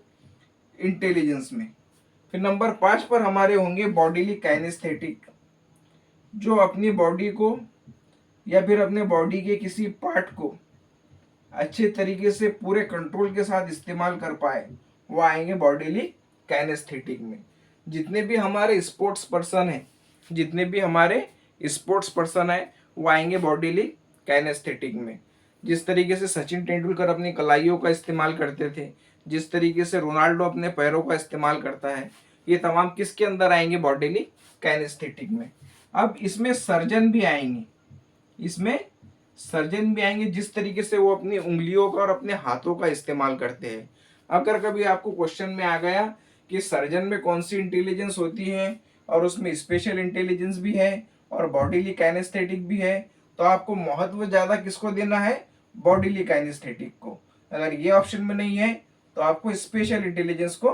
इंटेलिजेंस में। फिर नंबर 5 पर हमारे होंगे बॉडीली काइनेस्थेटिक, जो अपनी बॉडी को या फिर अपने बॉडी के किसी पार्ट को अच्छे तरीके से पूरे कंट्रोल के साथ इस्तेमाल कर पाए, वो आएंगे बॉडीली काइनेस्थेटिक में। जितने भी हमारे स्पोर्ट्स पर्सन है, वो आएंगे बॉडीली काइनेस्थेटिक में। जिस तरीके से सचिन तेंदुलकर अपनी कलाइयों का इस्तेमाल करते थे, जिस तरीके से रोनाल्डो अपने पैरों का इस्तेमाल करता है, ये तमाम किसके अंदर आएंगे? बॉडीली काइनेस्थेटिक में। अब इसमें सर्जन भी आएंगे, जिस तरीके से वो अपनी उंगलियों का और अपने हाथों का इस्तेमाल करते हैं। अगर कभी आपको क्वेश्चन में आ गया कि सर्जन में कौन सी इंटेलिजेंस होती है, और उसमें स्पेशल इंटेलिजेंस भी है और बॉडीली काइनेस्थेटिक भी है, तो आपको महत्व ज्यादा किसको देना है? बॉडीली काइनेस्थेटिक को। अगर ये ऑप्शन में नहीं है, तो आपको स्पेशल इंटेलिजेंस को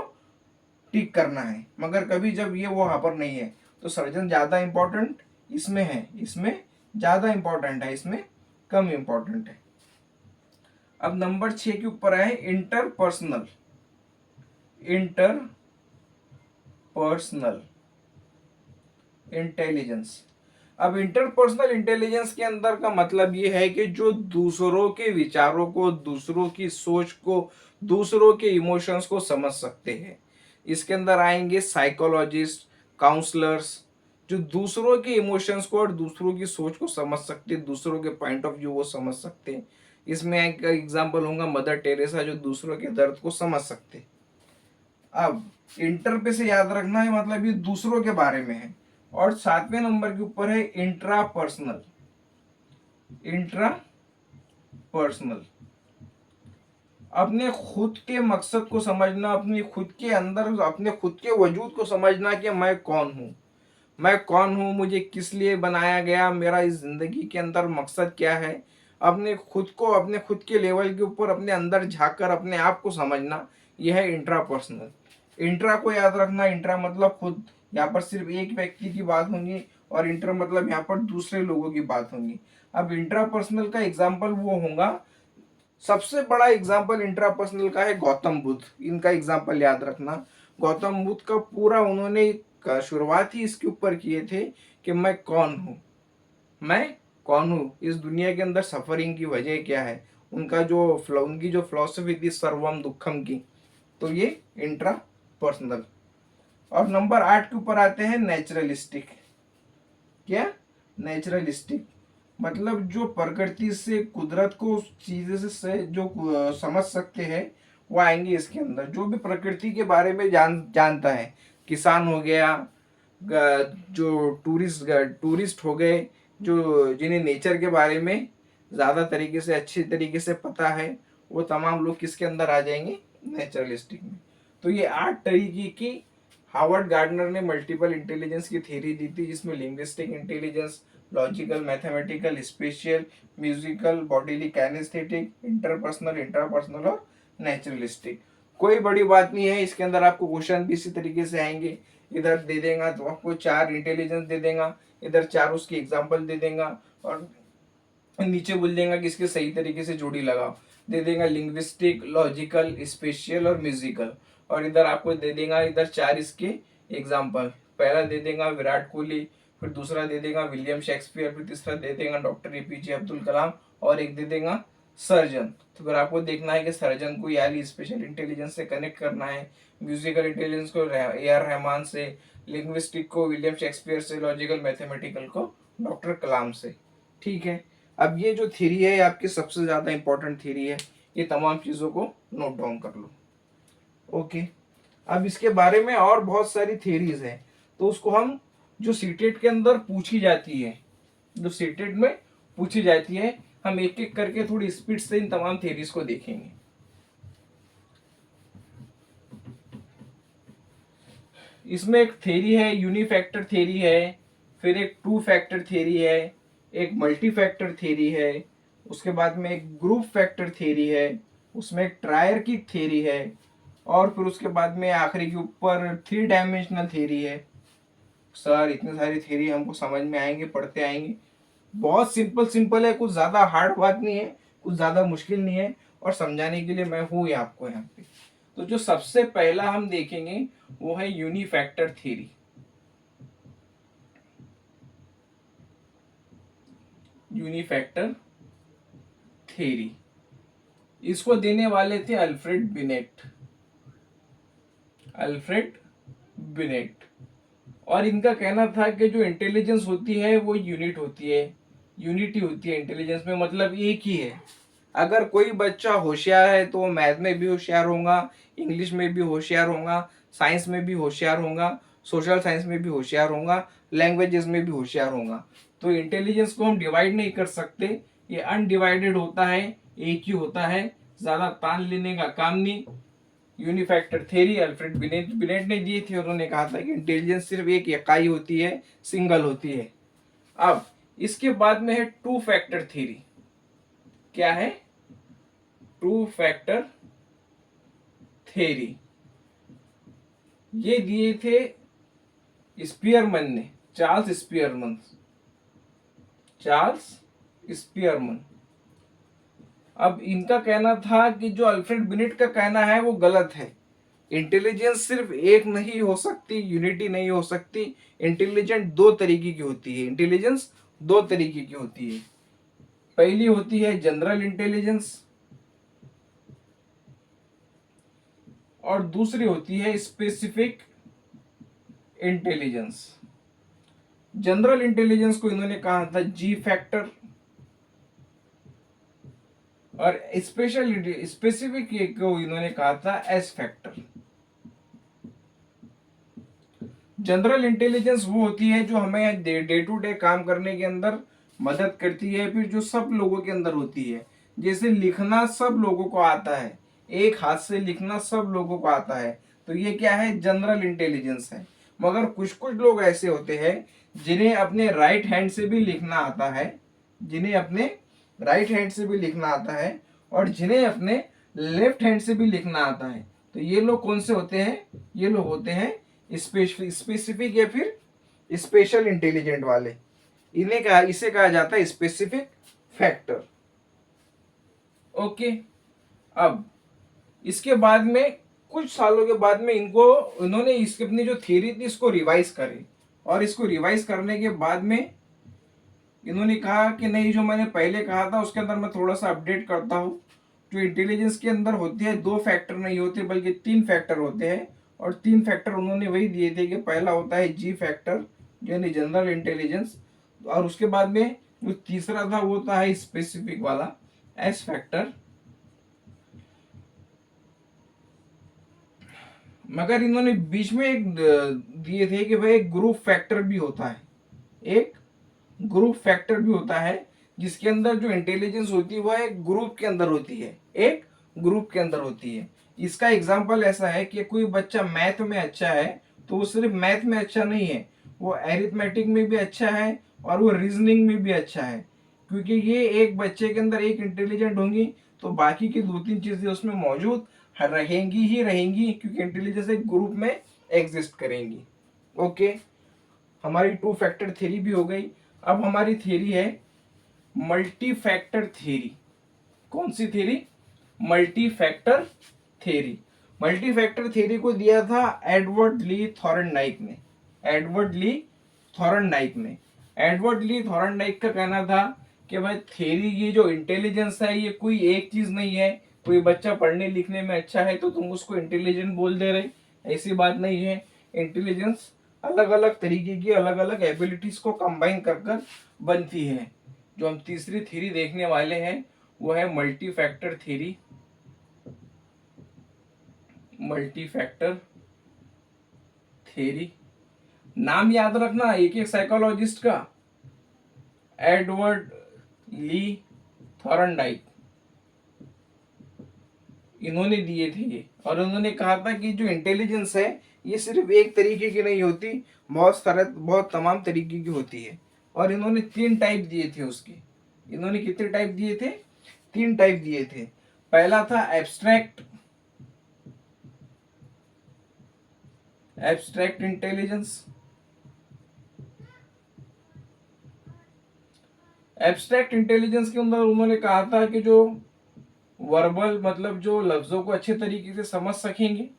टिक करना है। मगर कभी जब ये वहां पर नहीं है, तो सर्जन ज्यादा इंपॉर्टेंट इसमें है, इसमें ज्यादा इंपॉर्टेंट है, इसमें कम इंपॉर्टेंट है। अब नंबर 6 के ऊपर है इंटरपर्सनल इंटेलिजेंस। अब इंटरपर्सनल इंटेलिजेंस के अंदर का मतलब ये है कि जो दूसरों के विचारों को, दूसरों की सोच को, दूसरों के इमोशंस को समझ सकते हैं। इसके अंदर आएंगे साइकोलॉजिस्ट, काउंसलर्स, जो दूसरों के इमोशंस को और दूसरों की सोच को समझ सकते, दूसरों के पॉइंट ऑफ व्यू वो समझ सकते। इसमें एक एग्जांपल होगा मदर टेरेसा, जो दूसरों के दर्द को समझ सकते। अब इंटर पे से याद रखना है, मतलब ये दूसरों के बारे में है। और 7वें नंबर के ऊपर है इंट्रापर्सनल। अपने खुद के मकसद को समझना, अपने खुद के अंदर, अपने खुद के वजूद को समझना कि मैं कौन हूँ, मुझे किस लिए बनाया गया, मेरा इस जिंदगी के अंदर मकसद क्या है। अपने खुद को, अपने खुद के लेवल के ऊपर अपने अंदर झांक कर अपने आप को समझना, यह है इंट्रापर्सनल। इंट्रा को याद रखना, इंट्रा मतलब खुद, यहाँ पर सिर्फ एक व्यक्ति की बात होंगी, और इंटर मतलब यहाँ पर दूसरे लोगों की बात होंगी। अब इंट्रापर्सनल का एग्जाम्पल वो होगा, सबसे बड़ा एग्जाम्पल इंट्रापर्सनल का है गौतम बुद्ध। इनका एग्जाम्पल याद रखना। गौतम बुद्ध का पूरा उन्होंने शुरुआत ही इसके ऊपर किए थे कि मैं कौन हूँ, इस दुनिया के अंदर सफरिंग की वजह क्या है। उनकी जो फिलोसफी थी सर्वम दुखम की, तो ये इंट्रा पर्सनल। और नंबर 8 के ऊपर आते हैं नेचुरलिस्टिक। क्या? नेचुरलिस्टिक मतलब जो प्रकृति से, कुदरत को उस चीज़ से जो समझ सकते हैं वो आएंगे इसके अंदर। जो भी प्रकृति के बारे में जानता है, किसान हो गया, जो टूरिस्ट हो गए, जो जिन्हें नेचर के बारे में ज़्यादा तरीके से, अच्छी तरीके से पता है, वो तमाम लोग किसके अंदर आ जाएंगे, नेचुरलिस्टिक में। तो ये 8 तरीके की हार्वर्ड गार्डनर ने मल्टीपल इंटेलिजेंस की थ्योरी दी थी, जिसमें linguistic intelligence, logical, mathematical, spatial, musical, bodily kinesthetic, interpersonal, intrapersonal और नेचुरलिस्टिक। कोई बड़ी बात नहीं है, इसके अंदर आपको क्वेश्चन भी इसी तरीके से आएंगे। इधर दे देगा तो आपको 4 इंटेलिजेंस दे देगा, इधर 4 उसकी एग्जाम्पल दे देगा, और नीचे बोल देगा कि इसके सही तरीके से जोड़ी लगाओ। दे देगा लिंग्विस्टिक, लॉजिकल, स्पेशियल और म्यूजिकल, और इधर आपको दे देगा इधर 4 इसके एग्जाम्पल। पहला दे देगा विराट कोहली, फिर दूसरा दे देगा विलियम शेक्सपियर, फिर तीसरा दे देगा डॉक्टर एपीजे अब्दुल कलाम, और एक दे देगा सर्जन। तो फिर आपको देखना है कि सर्जन को याली स्पेशल इंटेलिजेंस से कनेक्ट करना है, म्यूजिकल इंटेलिजेंस को ए आर रहमान से, लिंग्विस्टिक को विलियम शेक्सपियर से, लॉजिकल मैथमेटिकल को डॉक्टर कलाम से। ठीक है, अब ये जो थ्योरी है आपकी सबसे ज्यादा इंपॉर्टेंट थ्योरी है, ये तमाम चीजों को नोट डाउन कर लो। ओके, अब इसके बारे में और बहुत सारी थ्योरीज हैं, तो उसको हम जो सीटेट के अंदर पूछी जाती है, जो सीटेट में पूछी जाती है, हम एक एक करके थोड़ी स्पीड से इन तमाम थ्योरीज को देखेंगे। इसमें एक थ्योरी है यूनिफैक्टर थ्योरी है, फिर एक टू फैक्टर थ्योरी है, एक मल्टी फैक्टर थ्योरी है, उसके बाद में एक ग्रुप फैक्टर थ्योरी है, उसमें एक ट्रायर की थ्योरी है, और फिर उसके बाद में आखिरी के ऊपर 3 डायमेंशनल थ्योरी है। सर इतनी सारी थ्योरी हमको समझ में आएंगे, पढ़ते आएंगे। बहुत सिंपल सिंपल है, कुछ ज्यादा हार्ड बात नहीं है, कुछ ज्यादा मुश्किल नहीं है, और समझाने के लिए मैं हूँ आपको यहाँ पे। तो जो सबसे पहला हम देखेंगे वो है यूनिफैक्टर थ्योरी। यूनिफैक्टर थ्योरी इसको देने वाले थे अल्फ्रेड बिनेट। अल्फ्रेड बिनेट, और इनका कहना था कि जो इंटेलिजेंस होती है वो यूनिट होती है, यूनिटी होती है इंटेलिजेंस में, मतलब एक ही है। अगर कोई बच्चा होशियार है तो वो मैथ में भी होशियार होगा, इंग्लिश में भी होशियार होगा, साइंस में भी होशियार होगा, सोशल साइंस में भी होशियार होगा, लैंग्वेजेस में भी होशियार होगा। तो इंटेलिजेंस को हम डिवाइड नहीं कर सकते, ये अनडिवाइडेड होता है, एक ही होता है, ज्यादा तान लेने का काम नहीं। यूनिफैक्टर थ्योरी अल्फ्रेड बिनेट ने दी थी, उन्होंने कहा था कि इंटेलिजेंस सिर्फ एक इकाई होती है, सिंगल होती है। अब इसके बाद में है टू फैक्टर थ्योरी। क्या है? Two factor theory. ये दिए थे स्पीयरमैन ने, चार्ल्स स्पीयरमैन। Charles Spearman. अब इनका कहना था कि जो अल्फ्रेड बिनेट का कहना है वो गलत है। इंटेलिजेंस सिर्फ एक नहीं हो सकती, यूनिटी नहीं हो सकती। इंटेलिजेंट 2 तरीके की होती है, इंटेलिजेंस 2 तरीके की होती है। पहली होती है जनरल इंटेलिजेंस, और दूसरी होती है स्पेसिफिक इंटेलिजेंस। जनरल इंटेलिजेंस को इन्होंने कहा था जी फैक्टर, और स्पेसिफिक को इन्होंने कहा था एस फैक्टर। जनरल इंटेलिजेंस वो होती है जो हमें डे टू डे काम करने के अंदर मदद करती है, फिर जो सब लोगों के अंदर होती है। जैसे लिखना सब लोगों को आता है, एक हाथ से लिखना सब लोगों को आता है, तो ये क्या है? जनरल इंटेलिजेंस है। मगर कुछ कुछ लोग ऐसे होते हैं जिन्हें अपने राइट हैंड से भी लिखना आता है, जिन्हें अपने राइट हैंड से भी लिखना आता है, और जिन्हें अपने लेफ्ट हैंड से भी लिखना आता है। तो ये लोग कौन से होते हैं? ये लोग होते हैं स्पेसिफिक या फिर स्पेशल इंटेलिजेंट वाले। इसे कहा जाता है स्पेसिफिक फैक्टर। ओके, अब इसके बाद में कुछ सालों के बाद में इन्होंने इसकी अपनी जो थ्योरी थी इसको रिवाइज करे, और इसको रिवाइज करने के बाद में इन्होंने कहा कि नहीं, जो मैंने पहले कहा था उसके अंदर मैं थोड़ा सा अपडेट करता हूँ। जो इंटेलिजेंस के अंदर होती है 2 फैक्टर नहीं होते बल्कि 3 फैक्टर होते हैं, और 3 फैक्टर उन्होंने वही दिए थे कि पहला होता है जी फैक्टर यानी जनरल इंटेलिजेंस, और उसके बाद में जो तीसरा था वो था स्पेसिफिक वाला एस फैक्टर। मगर इन्होंने बीच में एक दिए थे कि भाई एक ग्रुप फैक्टर भी होता है, एक ग्रुप फैक्टर भी होता है, जिसके अंदर जो इंटेलिजेंस होती है वह एक ग्रुप के अंदर होती है, एक ग्रुप के अंदर होती है। इसका एग्जांपल ऐसा है कि कोई बच्चा मैथ में अच्छा है तो वो सिर्फ मैथ में अच्छा नहीं है, वो एरिथमेटिक में भी अच्छा है और वो रीजनिंग में भी अच्छा है। क्योंकि ये एक बच्चे के अंदर एक इंटेलिजेंट होंगी तो बाकी की दो तीन चीजें उसमें मौजूद रहेंगी ही रहेंगी, क्योंकि इंटेलिजेंस एक ग्रुप में एग्जिस्ट करेंगी। ओके, हमारी टू फैक्टर थ्योरी भी हो गई। अब हमारी थ्योरी है मल्टी फैक्टर थ्योरी। कौन सी theory? Multi factor theory. Multi factor theory को दिया था एडवर्ड ली थॉर्नडाइक ने। एडवर्ड ली थॉर्नडाइक ने एडवर्ड ली थॉर्नडाइक का कहना था कि भाई थ्योरी, ये जो इंटेलिजेंस है ये कोई एक चीज नहीं है। कोई बच्चा पढ़ने लिखने में अच्छा है तो तुम उसको इंटेलिजेंट बोल दे रहे, ऐसी बात नहीं है। इंटेलिजेंस अलग अलग तरीके की अलग अलग एबिलिटीज को कंबाइन कर कर बनती है। जो हम तीसरी थ्योरी देखने वाले हैं वो है multi factor theory. Multi factor theory, नाम याद रखना एक एक साइकोलॉजिस्ट का। एडवर्ड ली थॉर्नडाइक, इन्होंने दिए थे ये, और उन्होंने कहा था कि जो इंटेलिजेंस है ये सिर्फ एक तरीके की नहीं होती, बहुत तमाम तरीके की होती है। और इन्होंने तीन टाइप दिए थे उसके। इन्होंने कितने टाइप दिए थे? तीन टाइप दिए थे। पहला था abstract, abstract intelligence. Abstract intelligence के अंदर उन्होंने कहा था कि जो वर्बल मतलब जो लफ्जों को अच्छे तरीके से समझ सकेंगे,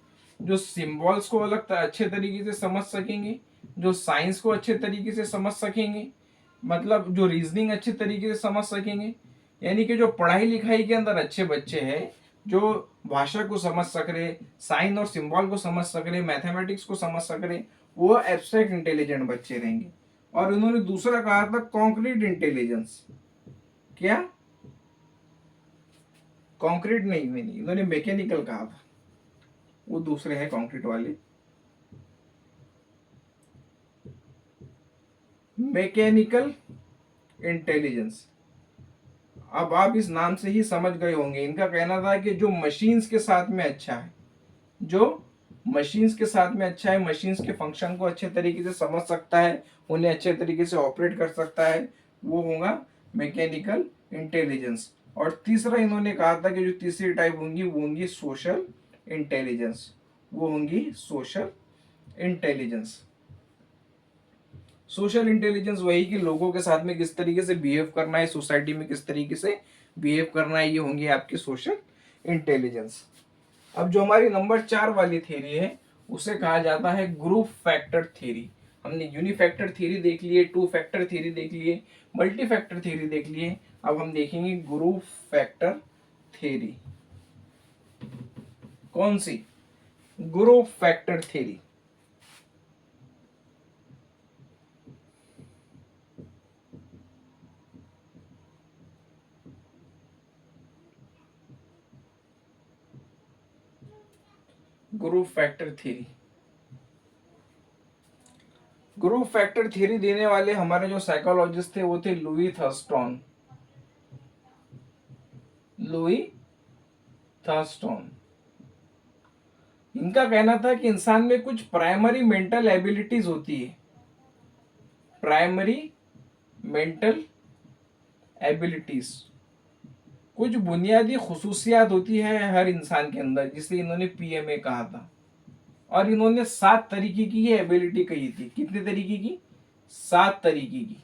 जो सिंबल्स को अलग अच्छे तरीके से समझ सकेंगे, जो साइंस को अच्छे तरीके से समझ सकेंगे, मतलब जो रीजनिंग अच्छे तरीके से समझ सकेंगे। यानी कि जो पढ़ाई लिखाई के अंदर अच्छे बच्चे हैं, जो भाषा को समझ सक रहे, साइन और सिंबल को समझ सक रहे, मैथमेटिक्स को समझ सक रहे, वो एब्स्ट्रैक्ट इंटेलिजेंट बच्चे रहेंगे। और उन्होंने दूसरा कहा था कॉन्क्रीट इंटेलिजेंस। क्या? कॉन्क्रीट नहीं, इन्होंने मैकेनिकल कहा था, वो दूसरे हैं कॉन्क्रीट वाले। मैकेनिकल इंटेलिजेंस, अब आप इस नाम से ही समझ गए होंगे। इनका कहना था कि जो मशीन्स के साथ में अच्छा है, जो मशीन्स के साथ में अच्छा है, मशीन्स के फंक्शन को अच्छे तरीके से समझ सकता है, उन्हें अच्छे तरीके से ऑपरेट कर सकता है, वो होगा मैकेनिकल इंटेलिजेंस। और तीसरा इन्होंने कहा था कि जो तीसरी टाइप होंगी वो होंगी सोशल इंटेलिजेंस, वो होंगी सोशल इंटेलिजेंस। सोशल इंटेलिजेंस वही कि लोगों के साथ में किस तरीके से बिहेव करना है, सोसाइटी में किस तरीके से बिहेव करना है, ये होंगे आपकी सोशल इंटेलिजेंस। अब जो हमारी नंबर 4 वाली थ्योरी है उसे कहा जाता है ग्रुप फैक्टर थ्योरी। हमने यूनिफैक्टर थ्योरी देख लिए, टू फैक्टर थ्योरी देख लिए, मल्टी फैक्टर थ्योरी देख लिए। अब हम देखेंगे ग्रुप फैक्टर थ्योरी। कौन सी? Group factor theory. Group factor theory, group factor theory देने वाले हमारे जो साइकोलॉजिस्ट थे वो थे लुई थर्स्टन। लुई थर्स्टन, इनका कहना था कि इंसान में कुछ प्राइमरी मेंटल एबिलिटीज होती है, प्राइमरी मेंटल एबिलिटीज, कुछ बुनियादी खुसूसियात होती है हर इंसान के अंदर, जिसे इन्होंने पीएमए कहा था। और इन्होंने 7 तरीके की ये एबिलिटी कही थी। कितने तरीके की? 7 तरीके की।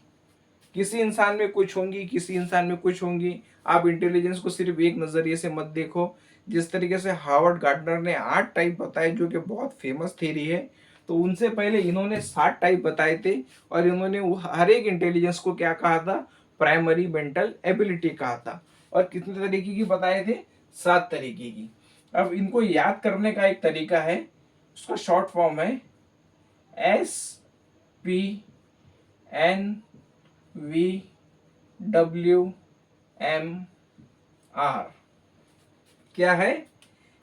किसी इंसान में कुछ होंगी, किसी इंसान में कुछ होंगी। आप इंटेलिजेंस को सिर्फ एक नजरिए से मत देखो। जिस तरीके से हार्वर्ड गार्डनर ने 8 टाइप बताए जो कि बहुत फेमस थ्योरी है, तो उनसे पहले इन्होंने 7 टाइप बताए थे। और इन्होंने हर एक इंटेलिजेंस को क्या कहा था? प्राइमरी मेंटल एबिलिटी कहा था। और कितने तरीके की बताए थे? 7 तरीके की। अब इनको याद करने का एक तरीका है, उसका शॉर्ट फॉर्म है SPNV WMR क्या है?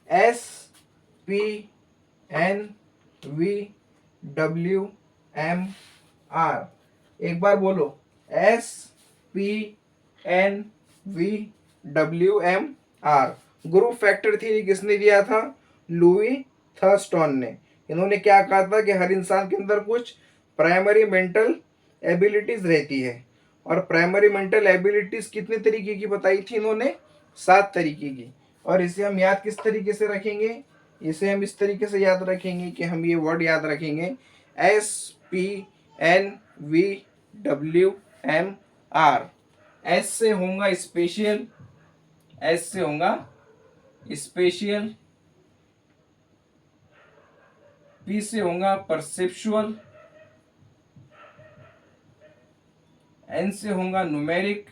SPNVWMR। एक बार बोलो, SPNVWMR। ग्रुप फैक्टर थ्योरी किसने दिया था? लुई थर्स्टन ने। इन्होंने क्या कहा था कि हर इंसान के अंदर कुछ प्राइमरी मेंटल एबिलिटीज रहती है, और प्राइमरी मेंटल एबिलिटीज कितने तरीके की बताई थी इन्होंने? 7 तरीके की। और इसे हम याद किस तरीके से रखेंगे? इसे हम इस तरीके से याद रखेंगे कि हम ये वर्ड याद रखेंगे, SPNVWMR। एस से होगा स्पेशल, एस से होगा स्पेशल, पी से होगा परसेप्चुअल, एन से होगा न्यूमेरिक,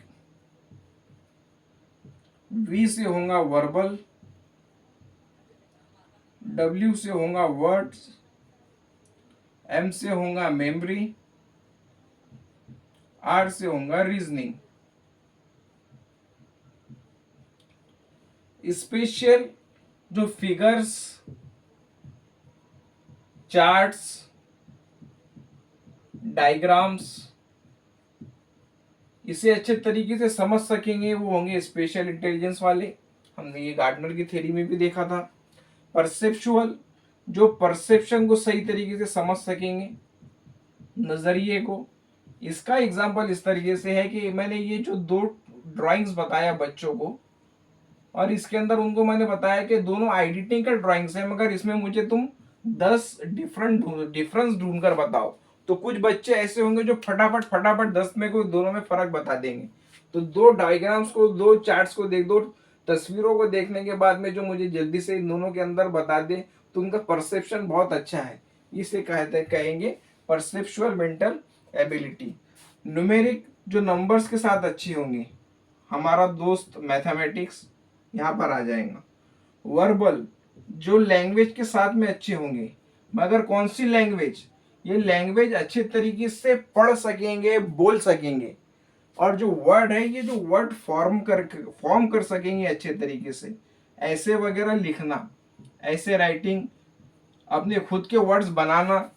वी से होगा वर्बल, डब्ल्यू से होगा वर्ड्स, एम से होगा मेमोरी, आर से होगा रीजनिंग। स्पेशल जो फिगर्स, चार्ट्स, डायग्राम्स इसे अच्छे तरीके से समझ सकेंगे वो होंगे स्पेशल इंटेलिजेंस वाले। हमने ये गार्डनर की थ्योरी में भी देखा था। परसेप्चुअल जो परसेप्शन को सही तरीके से समझ सकेंगे, नजरिए को। इसका एग्जाम्पल इस तरीके से है कि मैंने ये जो 2 ड्राइंग्स बताया बच्चों को, और इसके अंदर उनको मैंने बताया कि दोनों आइडेंटिकल ड्राइंग्स हैं, मगर इसमें मुझे तुम 10 डिफरेंस ढूंढकर बताओ। तो कुछ बच्चे ऐसे होंगे जो फटाफट फटाफट 10 में को दोनों में फर्क बता देंगे। तो 2 डायग्राम्स को, 2 चार्ट्स को देख, 2 तस्वीरों को देखने के बाद में जो मुझे जल्दी से इन दोनों के अंदर बता दे, तो उनका परसेप्शन बहुत अच्छा है। इसे कहेंगे परसेप्चुअल मेंटल एबिलिटी। न्यूमेरिक जो नंबर्स के साथ अच्छी होंगी, हमारा दोस्त मैथमेटिक्स यहाँ पर आ जाएगा। वर्बल जो लैंग्वेज के साथ में अच्छे होंगे, मगर कौन सी लैंग्वेज? ये लैंग्वेज अच्छे तरीके से पढ़ सकेंगे, बोल सकेंगे। और जो वर्ड है, ये जो वर्ड फॉर्म कर सकेंगे अच्छे तरीके से, ऐसे वगैरह लिखना, ऐसे राइटिंग, अपने खुद के वर्ड्स बनाना,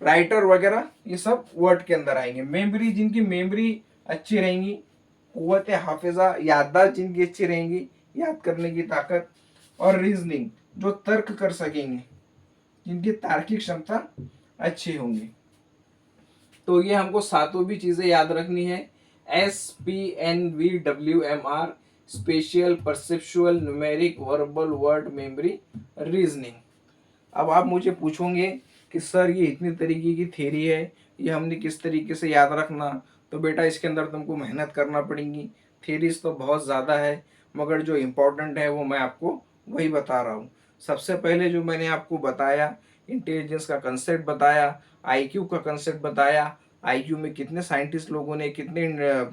राइटर वगैरह, ये सब वर्ड के अंदर आएंगे। मेमोरी जिनकी मेमोरी अच्छी रहेंगी, कुव्वत हाफिजा याददाश्त जिनकी अच्छी रहेंगी, याद करने की ताकत। और रीजनिंग जो तर्क कर सकेंगे, जिनकी तार्किक क्षमता अच्छी होंगी। तो ये हमको सातों भी चीजें याद रखनी है। SPNVWMR, spatial, perceptual, numeric, verbal, word, memory, reasoning. अब आप मुझे पूछोगे कि सर ये इतनी तरीके की थ्योरी है, ये हमने किस तरीके से याद रखना? तो बेटा इसके अंदर तुमको मेहनत करना पड़ेगी। थ्योरीज तो बहुत ज़्यादा है, मगर जो इम्पोर्टेंट है वो मैं आपको वही बता रहा हूँ। सबसे पहले जो मैंने आपको बताया, इंटेलिजेंस का कंसेप्ट बताया, आईक्यू का कंसेप्ट बताया, आईक्यू में कितने साइंटिस्ट लोगों ने, कितने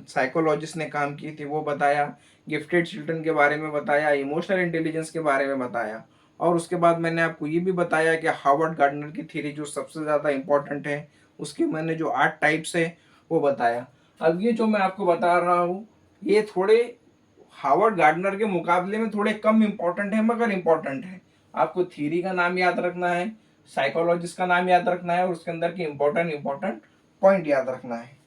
साइकोलॉजिस्ट ने काम की थी वो बताया, गिफ्टेड चिल्ड्रन के बारे में बताया, इमोशनल इंटेलिजेंस के बारे में बताया। और उसके बाद मैंने आपको ये भी बताया कि हार्वर्ड गार्डनर की थ्योरी जो सबसे ज़्यादा इंपॉर्टेंट है, उसके मैंने जो 8 टाइप्स है वो बताया। अब ये जो मैं आपको बता रहा हूँ, ये थोड़े हार्वर्ड गार्डनर के मुकाबले में थोड़े कम इंपॉर्टेंट है, मगर इंपॉर्टेंट है। आपको थ्योरी का नाम याद रखना है, साइकोलॉजिस्ट का नाम याद रखना है, और उसके अंदर के इंपॉर्टेंट पॉइंट याद रखना है।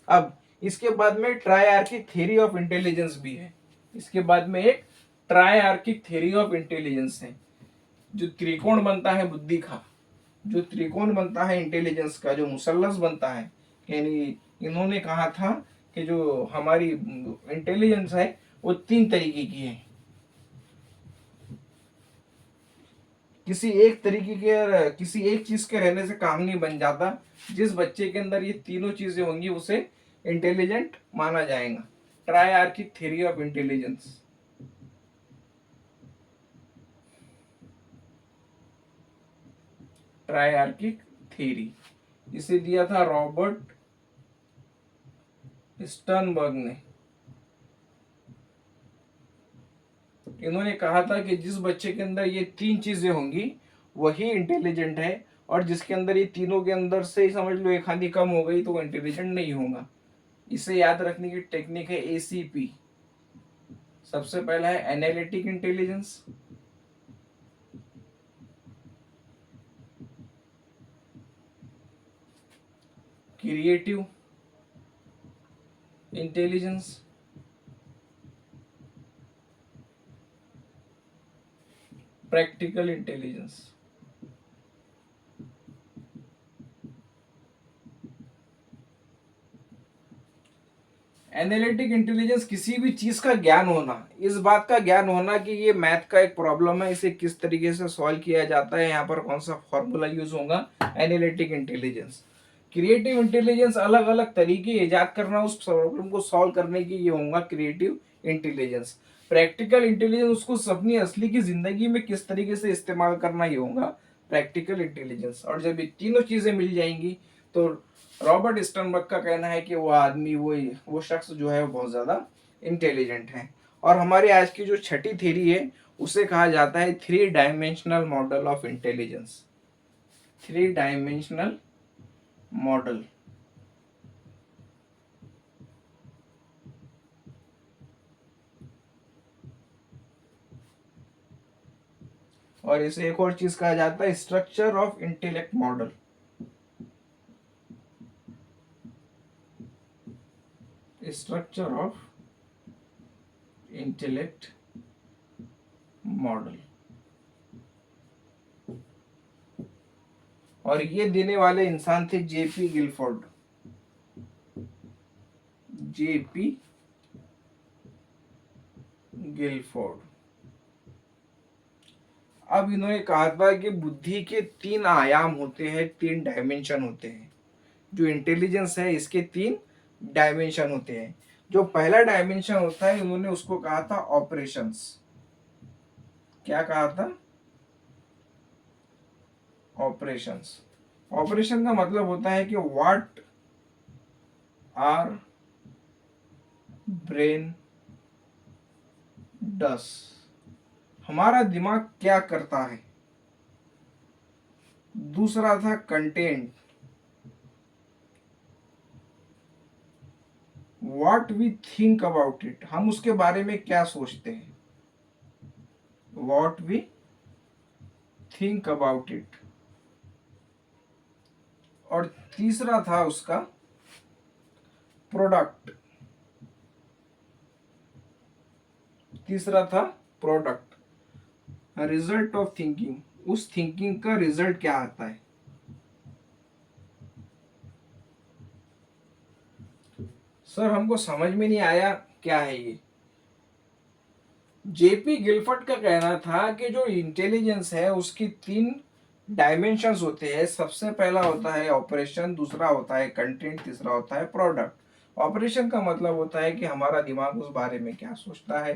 अब इसके बाद में ट्रायआर्किक थ्योरी ऑफ इंटेलिजेंस भी है। इसके बाद में एक ट्रायआर्किक थ्योरी ऑफ इंटेलिजेंस है। जो त्रिकोण बनता है बुद्धि का, जो त्रिकोण बनता है इंटेलिजेंस का, जो मुसल्लस बनता है, यानी इन्होंने कहा था कि जो हमारी इंटेलिजेंस है वो 3 तरीके की है। किसी एक तरीके के, किसी एक चीज के रहने से काम नहीं बन जाता। जिस बच्चे के अंदर ये तीनों चीजें होंगी उसे इंटेलिजेंट माना जाएगा। ट्रायआर्किक थ्योरी ऑफ इंटेलिजेंस। ट्रायआर्किक थ्योरी इसे दिया था रॉबर्ट स्टर्नबर्ग ने। इन्होंने कहा था कि जिस बच्चे के अंदर ये 3 चीजें होंगी वही इंटेलिजेंट है, और जिसके अंदर ये तीनों के अंदर से समझ लो एक आधी कम हो गई तो वो इंटेलिजेंट नहीं होगा। इसे याद रखने की टेक्निक है ACP। सबसे पहला है analytic intelligence, creative intelligence, practical intelligence. Analytic intelligence किसी भी चीज का ज्ञान होना, इस बात का ज्ञान होना कि ये मैथ का एक प्रॉब्लम है, इसे किस तरीके से सॉल्व किया जाता है, यहाँ पर कौन सा फॉर्मूला यूज होगा, एनालिटिक इंटेलिजेंस। क्रिएटिव इंटेलिजेंस अलग अलग तरीके इजाद करना, उस प्रॉब्लम को सॉल्व करने की, ये होगा क्रिएटिव इंटेलिजेंस। प्रैक्टिकल इंटेलिजेंस उसको अपनी असली की जिंदगी में किस तरीके से इस्तेमाल करना, ये होगा प्रैक्टिकल इंटेलिजेंस। और जब ये तीनों चीजें मिल जाएंगी तो रॉबर्ट स्टर्नबर्ग का कहना है कि वो आदमी, वो शख्स जो है वो बहुत ज्यादा इंटेलिजेंट है। और हमारे आज की जो छठी थ्योरी है उसे कहा जाता है 3 dimensional model of intelligence. 3 dimensional model. और इसे एक और चीज कहा जाता है structure of intellect model. Structure of intellect model. और ये देने वाले इंसान थे जेपी गिलफोर्ड। JP Guilford. अब इन्होंने कहा था कि बुद्धि के 3 आयाम होते हैं, 3 डायमेंशन होते हैं। जो इंटेलिजेंस है इसके 3 डायमेंशन होते हैं। जो पहला डायमेंशन होता है उन्होंने उसको कहा था ऑपरेशंस। क्या कहा था? ऑपरेशंस। ऑपरेशन का मतलब होता है कि व्हाट आर ब्रेन डस, हमारा दिमाग क्या करता है। दूसरा था content, what we think about it, हम उसके बारे में क्या सोचते हैं, what we think about it. और तीसरा था उसका प्रोडक्ट। तीसरा था प्रोडक्ट, रिजल्ट ऑफ थिंकिंग, उस थिंकिंग का रिजल्ट क्या आता है। सर हमको समझ में नहीं आया क्या है ये। जेपी गिलफर्ड का कहना था कि जो इंटेलिजेंस है उसकी 3 डायमेंशंस होते हैं। सबसे पहला होता है ऑपरेशन, दूसरा होता है कंटेंट, तीसरा होता है प्रोडक्ट। ऑपरेशन का मतलब होता है कि हमारा दिमाग उस बारे में क्या सोचता है,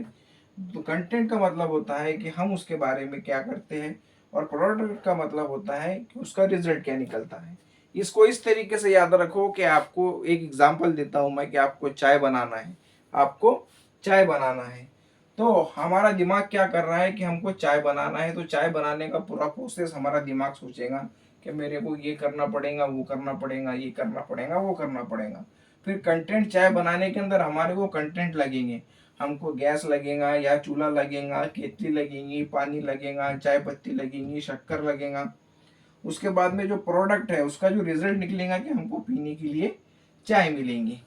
तो कंटेंट का मतलब होता है कि हम उसके बारे में क्या करते हैं, और प्रोडक्ट का मतलब होता है कि उसका रिजल्ट क्या निकलता है। इसको इस तरीके से याद रखो कि आपको एक एग्जांपल देता हूं मैं कि आपको चाय बनाना है। आपको चाय बनाना है तो हमारा दिमाग क्या कर रहा है कि हमको चाय बनाना है, तो चाय बनाने का पूरा प्रोसेस हमारा दिमाग सोचेगा कि मेरे को ये करना पड़ेगा, वो करना पड़ेगा, ये करना पड़ेगा, वो करना पड़ेगा। फिर कंटेंट, चाय बनाने के अंदर हमारे को कंटेंट लगेंगे, हमको गैस लगेगा या चूल्हा लगेगा, केतली लगेगी, पानी लगेगा, चाय पत्ती लगेगी, शक्कर लगेगा। उसके बाद में जो प्रोडक्ट है उसका जो रिजल्ट निकलेगा कि हमको पीने के लिए चाय मिलेंगी।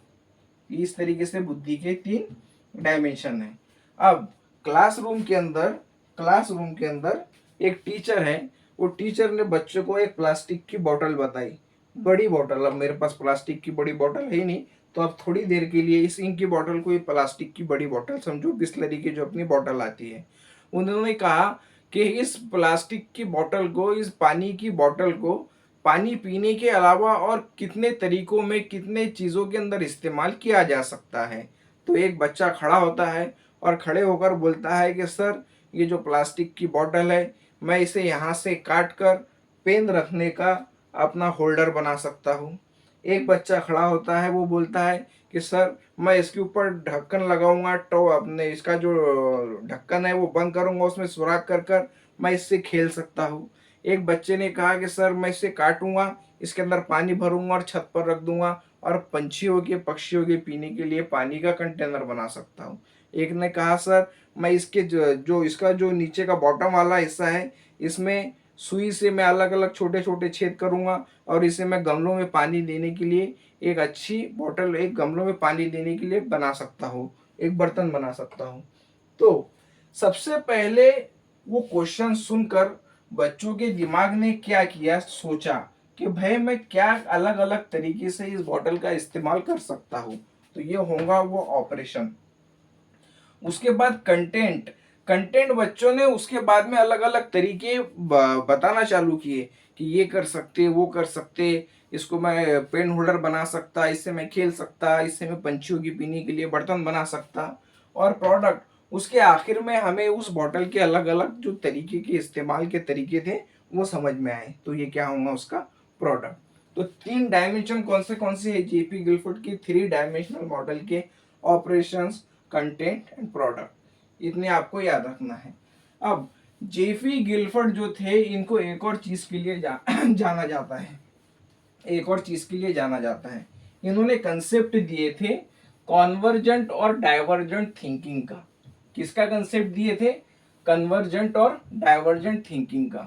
इस तरीके से बुद्धि के 3 डायमेंशन है। अब क्लासरूम के अंदर एक टीचर है, वो टीचर ने बच्चों को एक प्लास्टिक की बोतल बताई, बड़ी बोतल। अब मेरे पास प्लास्टिक की बड़ी बोतल है ही नहीं, तो अब थोड़ी देर के लिए इस इंक की बोतल को प्लास्टिक की बड़ी बोतल समझो, बिस्लरी की जो अपनी बोतल आती है। उन्होंने कहा कि इस प्लास्टिक की बोतल को, इस पानी की बोतल को पानी पीने के अलावा और कितने तरीकों में, कितने चीज़ों के अंदर इस्तेमाल किया जा सकता है। तो एक बच्चा खड़ा होता है और खड़े होकर बोलता है कि सर ये जो प्लास्टिक की बोतल है, मैं इसे यहाँ से काट कर पेन रखने का अपना होल्डर बना सकता हूँ। एक बच्चा खड़ा होता है, वो बोलता है कि सर मैं इसके ऊपर ढक्कन लगाऊंगा, तो अपने इसका जो ढक्कन है वो बंद करूंगा, उसमें सुराख कर कर मैं इससे खेल सकता हूँ। एक बच्चे ने कहा कि सर मैं इसे काटूंगा, इसके अंदर पानी भरूंगा और छत पर रख दूंगा और पंछियों के पक्षियों के पीने के लिए पानी का कंटेनर बना सकता हूँ। एक ने कहा सर मैं इसके जो इसका जो नीचे का बॉटम वाला हिस्सा है इसमें सुई से मैं अलग अलग छोटे छोटे छेद करूंगा और इसे मैं गमलों में पानी देने के लिए एक अच्छी बोतल, एक गमलों में पानी देने के लिए बना सकता हूँ, एक बर्तन बना सकता हूँ। तो सबसे पहले वो क्वेश्चन सुनकर बच्चों के दिमाग ने क्या किया, सोचा कि भाई मैं क्या अलग अलग तरीके से इस बॉटल का इस्तेमाल कर सकता हूँ। तो ये होगा वो ऑपरेशन। उसके बाद कंटेंट, कंटेंट बच्चों ने उसके बाद में अलग अलग तरीके बताना चालू किए कि ये कर सकते, वो कर सकते, इसको मैं पेन होल्डर बना सकता, इससे मैं खेल सकता, इससे मैं पंछियों की पीने के लिए बर्तन बना सकता। और प्रोडक्ट उसके आखिर में हमें उस बॉटल के अलग अलग जो तरीके के इस्तेमाल के तरीके थे वो समझ में आए। तो ये क्या होगा उसका प्रोडक्ट। तो 3 डायमेंशन कौन से है जेपी गिलफोर्ड की 3 डायमेंशनल मॉडल के, ऑपरेशंस, कंटेंट एंड प्रोडक्ट, इतने आपको याद रखना है। अब जेपी गिलफोर्ड जो थे इनको एक और चीज के लिए जाना जाता है, एक और चीज के लिए जाना जाता है। इन्होंने कंसेप्ट दिए थे कॉन्वर्जेंट और डाइवर्जेंट थिंकिंग का। किसका कंसेप्ट दिए थे? कन्वर्जेंट और डाइवर्जेंट थिंकिंग का।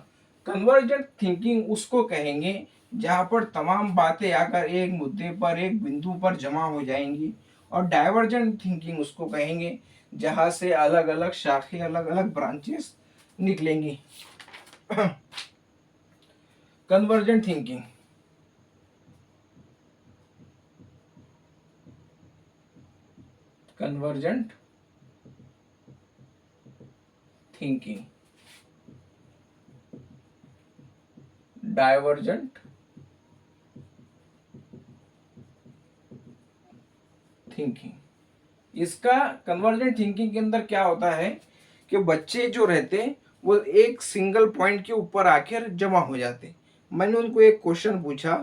कन्वर्जेंट थिंकिंग उसको कहेंगे जहां पर तमाम बातें आकर एक मुद्दे पर, एक बिंदु पर जमा हो जाएंगी। और डाइवर्जेंट थिंकिंग उसको कहेंगे जहां से अलग अलग शाखे, अलग अलग ब्रांचेस निकलेंगी। Convergent thinking, convergent thinking, divergent thinking. इसका कन्वर्जेंट थिंकिंग के अंदर क्या होता है कि बच्चे जो रहते वो एक सिंगल पॉइंट के ऊपर आकर जमा हो जाते। मैंने उनको एक क्वेश्चन पूछा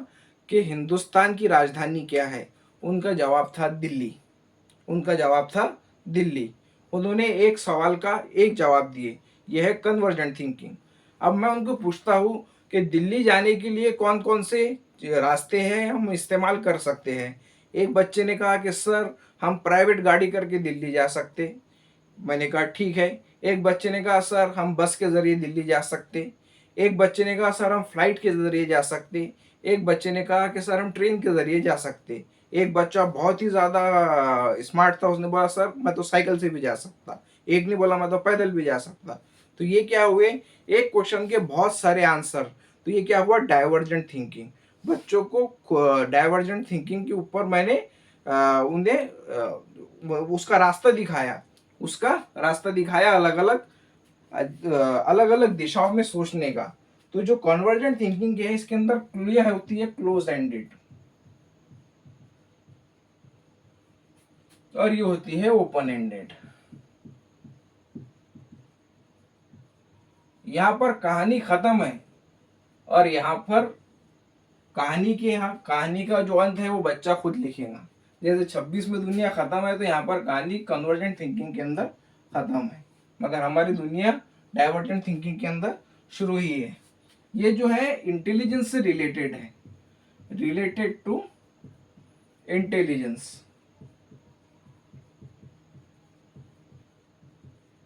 कि हिंदुस्तान की राजधानी क्या है, उनका जवाब था दिल्ली, उनका जवाब था दिल्ली। उन्होंने एक सवाल का एक जवाब दिए, यह है कन्वर्जेंट थिंकिंग। अब मैं उनको पूछता हूँ कि दिल्ली जाने के लिए कौन कौन से रास्ते हैं हम इस्तेमाल कर सकते हैं। एक बच्चे ने कहा कि सर हम प्राइवेट गाड़ी करके दिल्ली जा सकते। मैंने कहा ठीक है। एक बच्चे ने कहा सर हम बस के जरिए दिल्ली जा सकते। एक बच्चे ने कहा सर हम फ्लाइट के जरिए जा सकते। एक बच्चे ने कहा कि सर हम ट्रेन के जरिए जा सकते। एक बच्चा बहुत ही ज्यादा स्मार्ट था, उसने बोला सर मैं तो साइकिल से भी जा सकता। एक ने बोला मैं तो पैदल भी जा सकता। तो ये क्या हुए, एक क्वेश्चन के बहुत सारे आंसर। तो ये क्या हुआ, डाइवर्जेंट थिंकिंग। बच्चों को डाइवर्जेंट थिंकिंग के ऊपर मैंने उन्हें उसका रास्ता दिखाया, उसका रास्ता दिखाया अलग अलग दिशाओं में सोचने का। तो जो कन्वर्जेंट थिंकिंग है इसके अंदर क्लियर होती है क्लोज एंडेड, और ये होती है ओपन एंडेड। यहां पर कहानी खत्म है और यहां पर कहानी के, यहाँ कहानी का जो अंत है वो बच्चा खुद लिखेगा। जैसे 26 में दुनिया खत्म है तो यहाँ पर कहानी कन्वर्जेंट थिंकिंग के अंदर खत्म है, मगर हमारी दुनिया डाइवर्जेंट थिंकिंग के अंदर शुरू ही है। ये जो है इंटेलिजेंस से रिलेटेड है, रिलेटेड टू इंटेलिजेंस।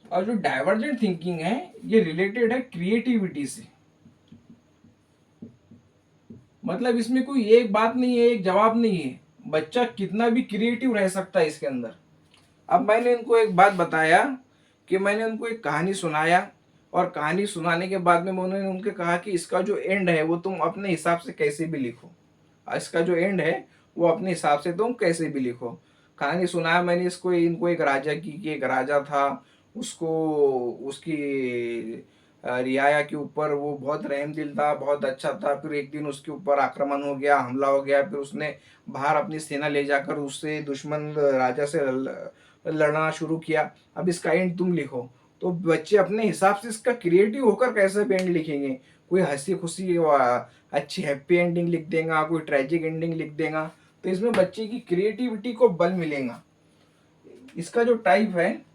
और जो डाइवर्जेंट थिंकिंग है ये रिलेटेड है क्रिएटिविटी से। मतलब इसमें कोई एक बात नहीं है, एक जवाब नहीं है, बच्चा कितना भी क्रिएटिव रह सकता है इसके अंदर। अब मैंने इनको एक बात बताया कि मैंने उनको एक कहानी सुनाया, और कहानी सुनाने के बाद में उन्होंने उनके कहा कि इसका जो एंड है वो तुम अपने हिसाब से कैसे भी लिखो, इसका जो एंड है वो अपने हिसाब से तुम कैसे भी लिखो। कहानी सुनाया मैंने इसको, इनको एक राजा की कि एक राजा था, उसको उसकी रियाया के ऊपर वो बहुत रहमदिल था, बहुत अच्छा था। फिर एक दिन उसके ऊपर आक्रमण हो गया, हमला हो गया। फिर उसने बाहर अपनी सेना ले जाकर उससे दुश्मन राजा से लड़ना शुरू किया। अब इसका एंड तुम लिखो। तो बच्चे अपने हिसाब से इसका क्रिएटिव होकर कैसे भी एंड लिखेंगे, कोई हंसी खुशी अच्छी हैप्पी एंडिंग लिख देगा, कोई ट्रेजिक एंडिंग लिख देगा। तो इसमें बच्चे की क्रिएटिविटी को बल मिलेगा। इसका जो टाइप है,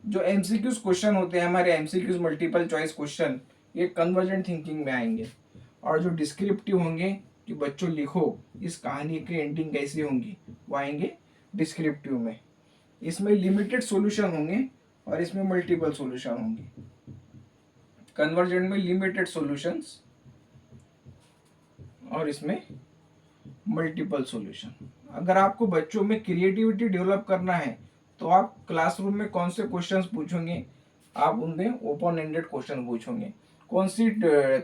जो एमसीक्यूज क्वेश्चन होते हैं हमारे, एमसीक्यूज मल्टीपल चॉइस क्वेश्चन, ये कन्वर्जेंट थिंकिंग में आएंगे। और जो डिस्क्रिप्टिव होंगे कि बच्चों लिखो इस कहानी की एंडिंग कैसी होंगी, वो आएंगे डिस्क्रिप्टिव में। इसमें लिमिटेड सॉल्यूशन होंगे और इसमें मल्टीपल सॉल्यूशन होंगे। कन्वर्जेंट में लिमिटेड सॉल्यूशंस और इसमें मल्टीपल सॉल्यूशन। अगर आपको बच्चों में क्रिएटिविटी डेवलप करना है तो आप क्लासरूम में कौन से क्वेश्चंस पूछोगे, आप उनमें ओपन एंडेड क्वेश्चन पूछोगे। कौन सी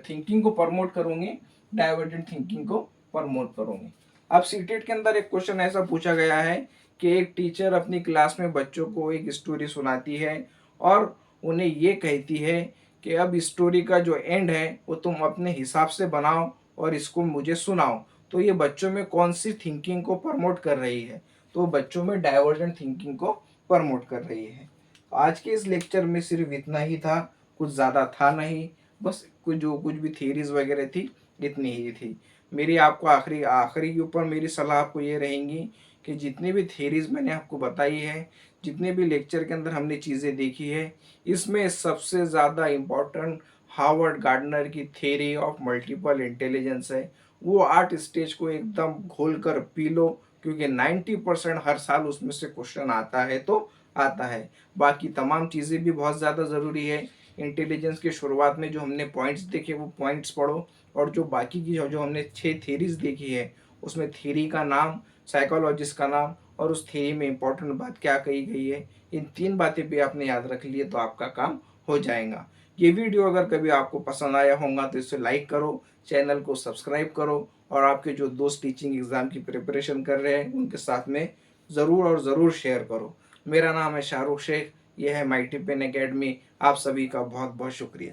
थिंकिंग को प्रमोट करोगे, डाइवर्जेंट थिंकिंग को प्रमोट करोगे। अब सीटेट के अंदर एक क्वेश्चन ऐसा पूछा गया है कि एक टीचर अपनी क्लास में बच्चों को एक स्टोरी सुनाती है और उन्हें ये कहती है कि अब स्टोरी का जो एंड है वो तुम अपने हिसाब से बनाओ और इसको मुझे सुनाओ। तो ये बच्चों में कौन सी थिंकिंग को प्रमोट कर रही है, तो बच्चों में डाइवर्जेंट थिंकिंग को प्रमोट कर रही है। आज के इस लेक्चर में सिर्फ इतना ही था, कुछ ज़्यादा था नहीं, बस कुछ भी थ्योरीज वगैरह थी इतनी ही थी। मेरी आपको आखिरी आखिरी के ऊपर मेरी सलाह आपको ये रहेंगी कि जितनी भी थ्योरीज मैंने आपको बताई है, जितने भी लेक्चर के अंदर हमने चीज़ें देखी है, इसमें सबसे ज़्यादा इम्पोर्टेंट हार्वर्ड गार्डनर की थ्योरी ऑफ मल्टीपल इंटेलिजेंस है। वो 8 स्टेज को एकदम घोल कर पी लो, क्योंकि 90% हर साल उसमें से क्वेश्चन आता है तो आता है। बाकी तमाम चीज़ें भी बहुत ज़्यादा ज़रूरी है। इंटेलिजेंस की शुरुआत में जो हमने पॉइंट्स देखे वो पॉइंट्स पढ़ो, और जो बाकी की जो हमने 6 थ्योरीज देखी है उसमें थ्योरी का नाम, साइकोलॉजिस्ट का नाम और उस थ्योरी में इंपॉर्टेंट बात क्या कही गई है, इन 3 बातें भी आपने याद रख लिए तो आपका काम हो जाएगा। ये वीडियो अगर कभी आपको पसंद आया होगा तो इसे लाइक करो, चैनल को सब्सक्राइब करो, और आपके जो दोस्त टीचिंग एग्ज़ाम की प्रिपरेशन कर रहे हैं उनके साथ में ज़रूर और ज़रूर शेयर करो। मेरा नाम है शाहरुख शेख, यह है माई टिप इन एकेडमी। आप सभी का बहुत बहुत शुक्रिया।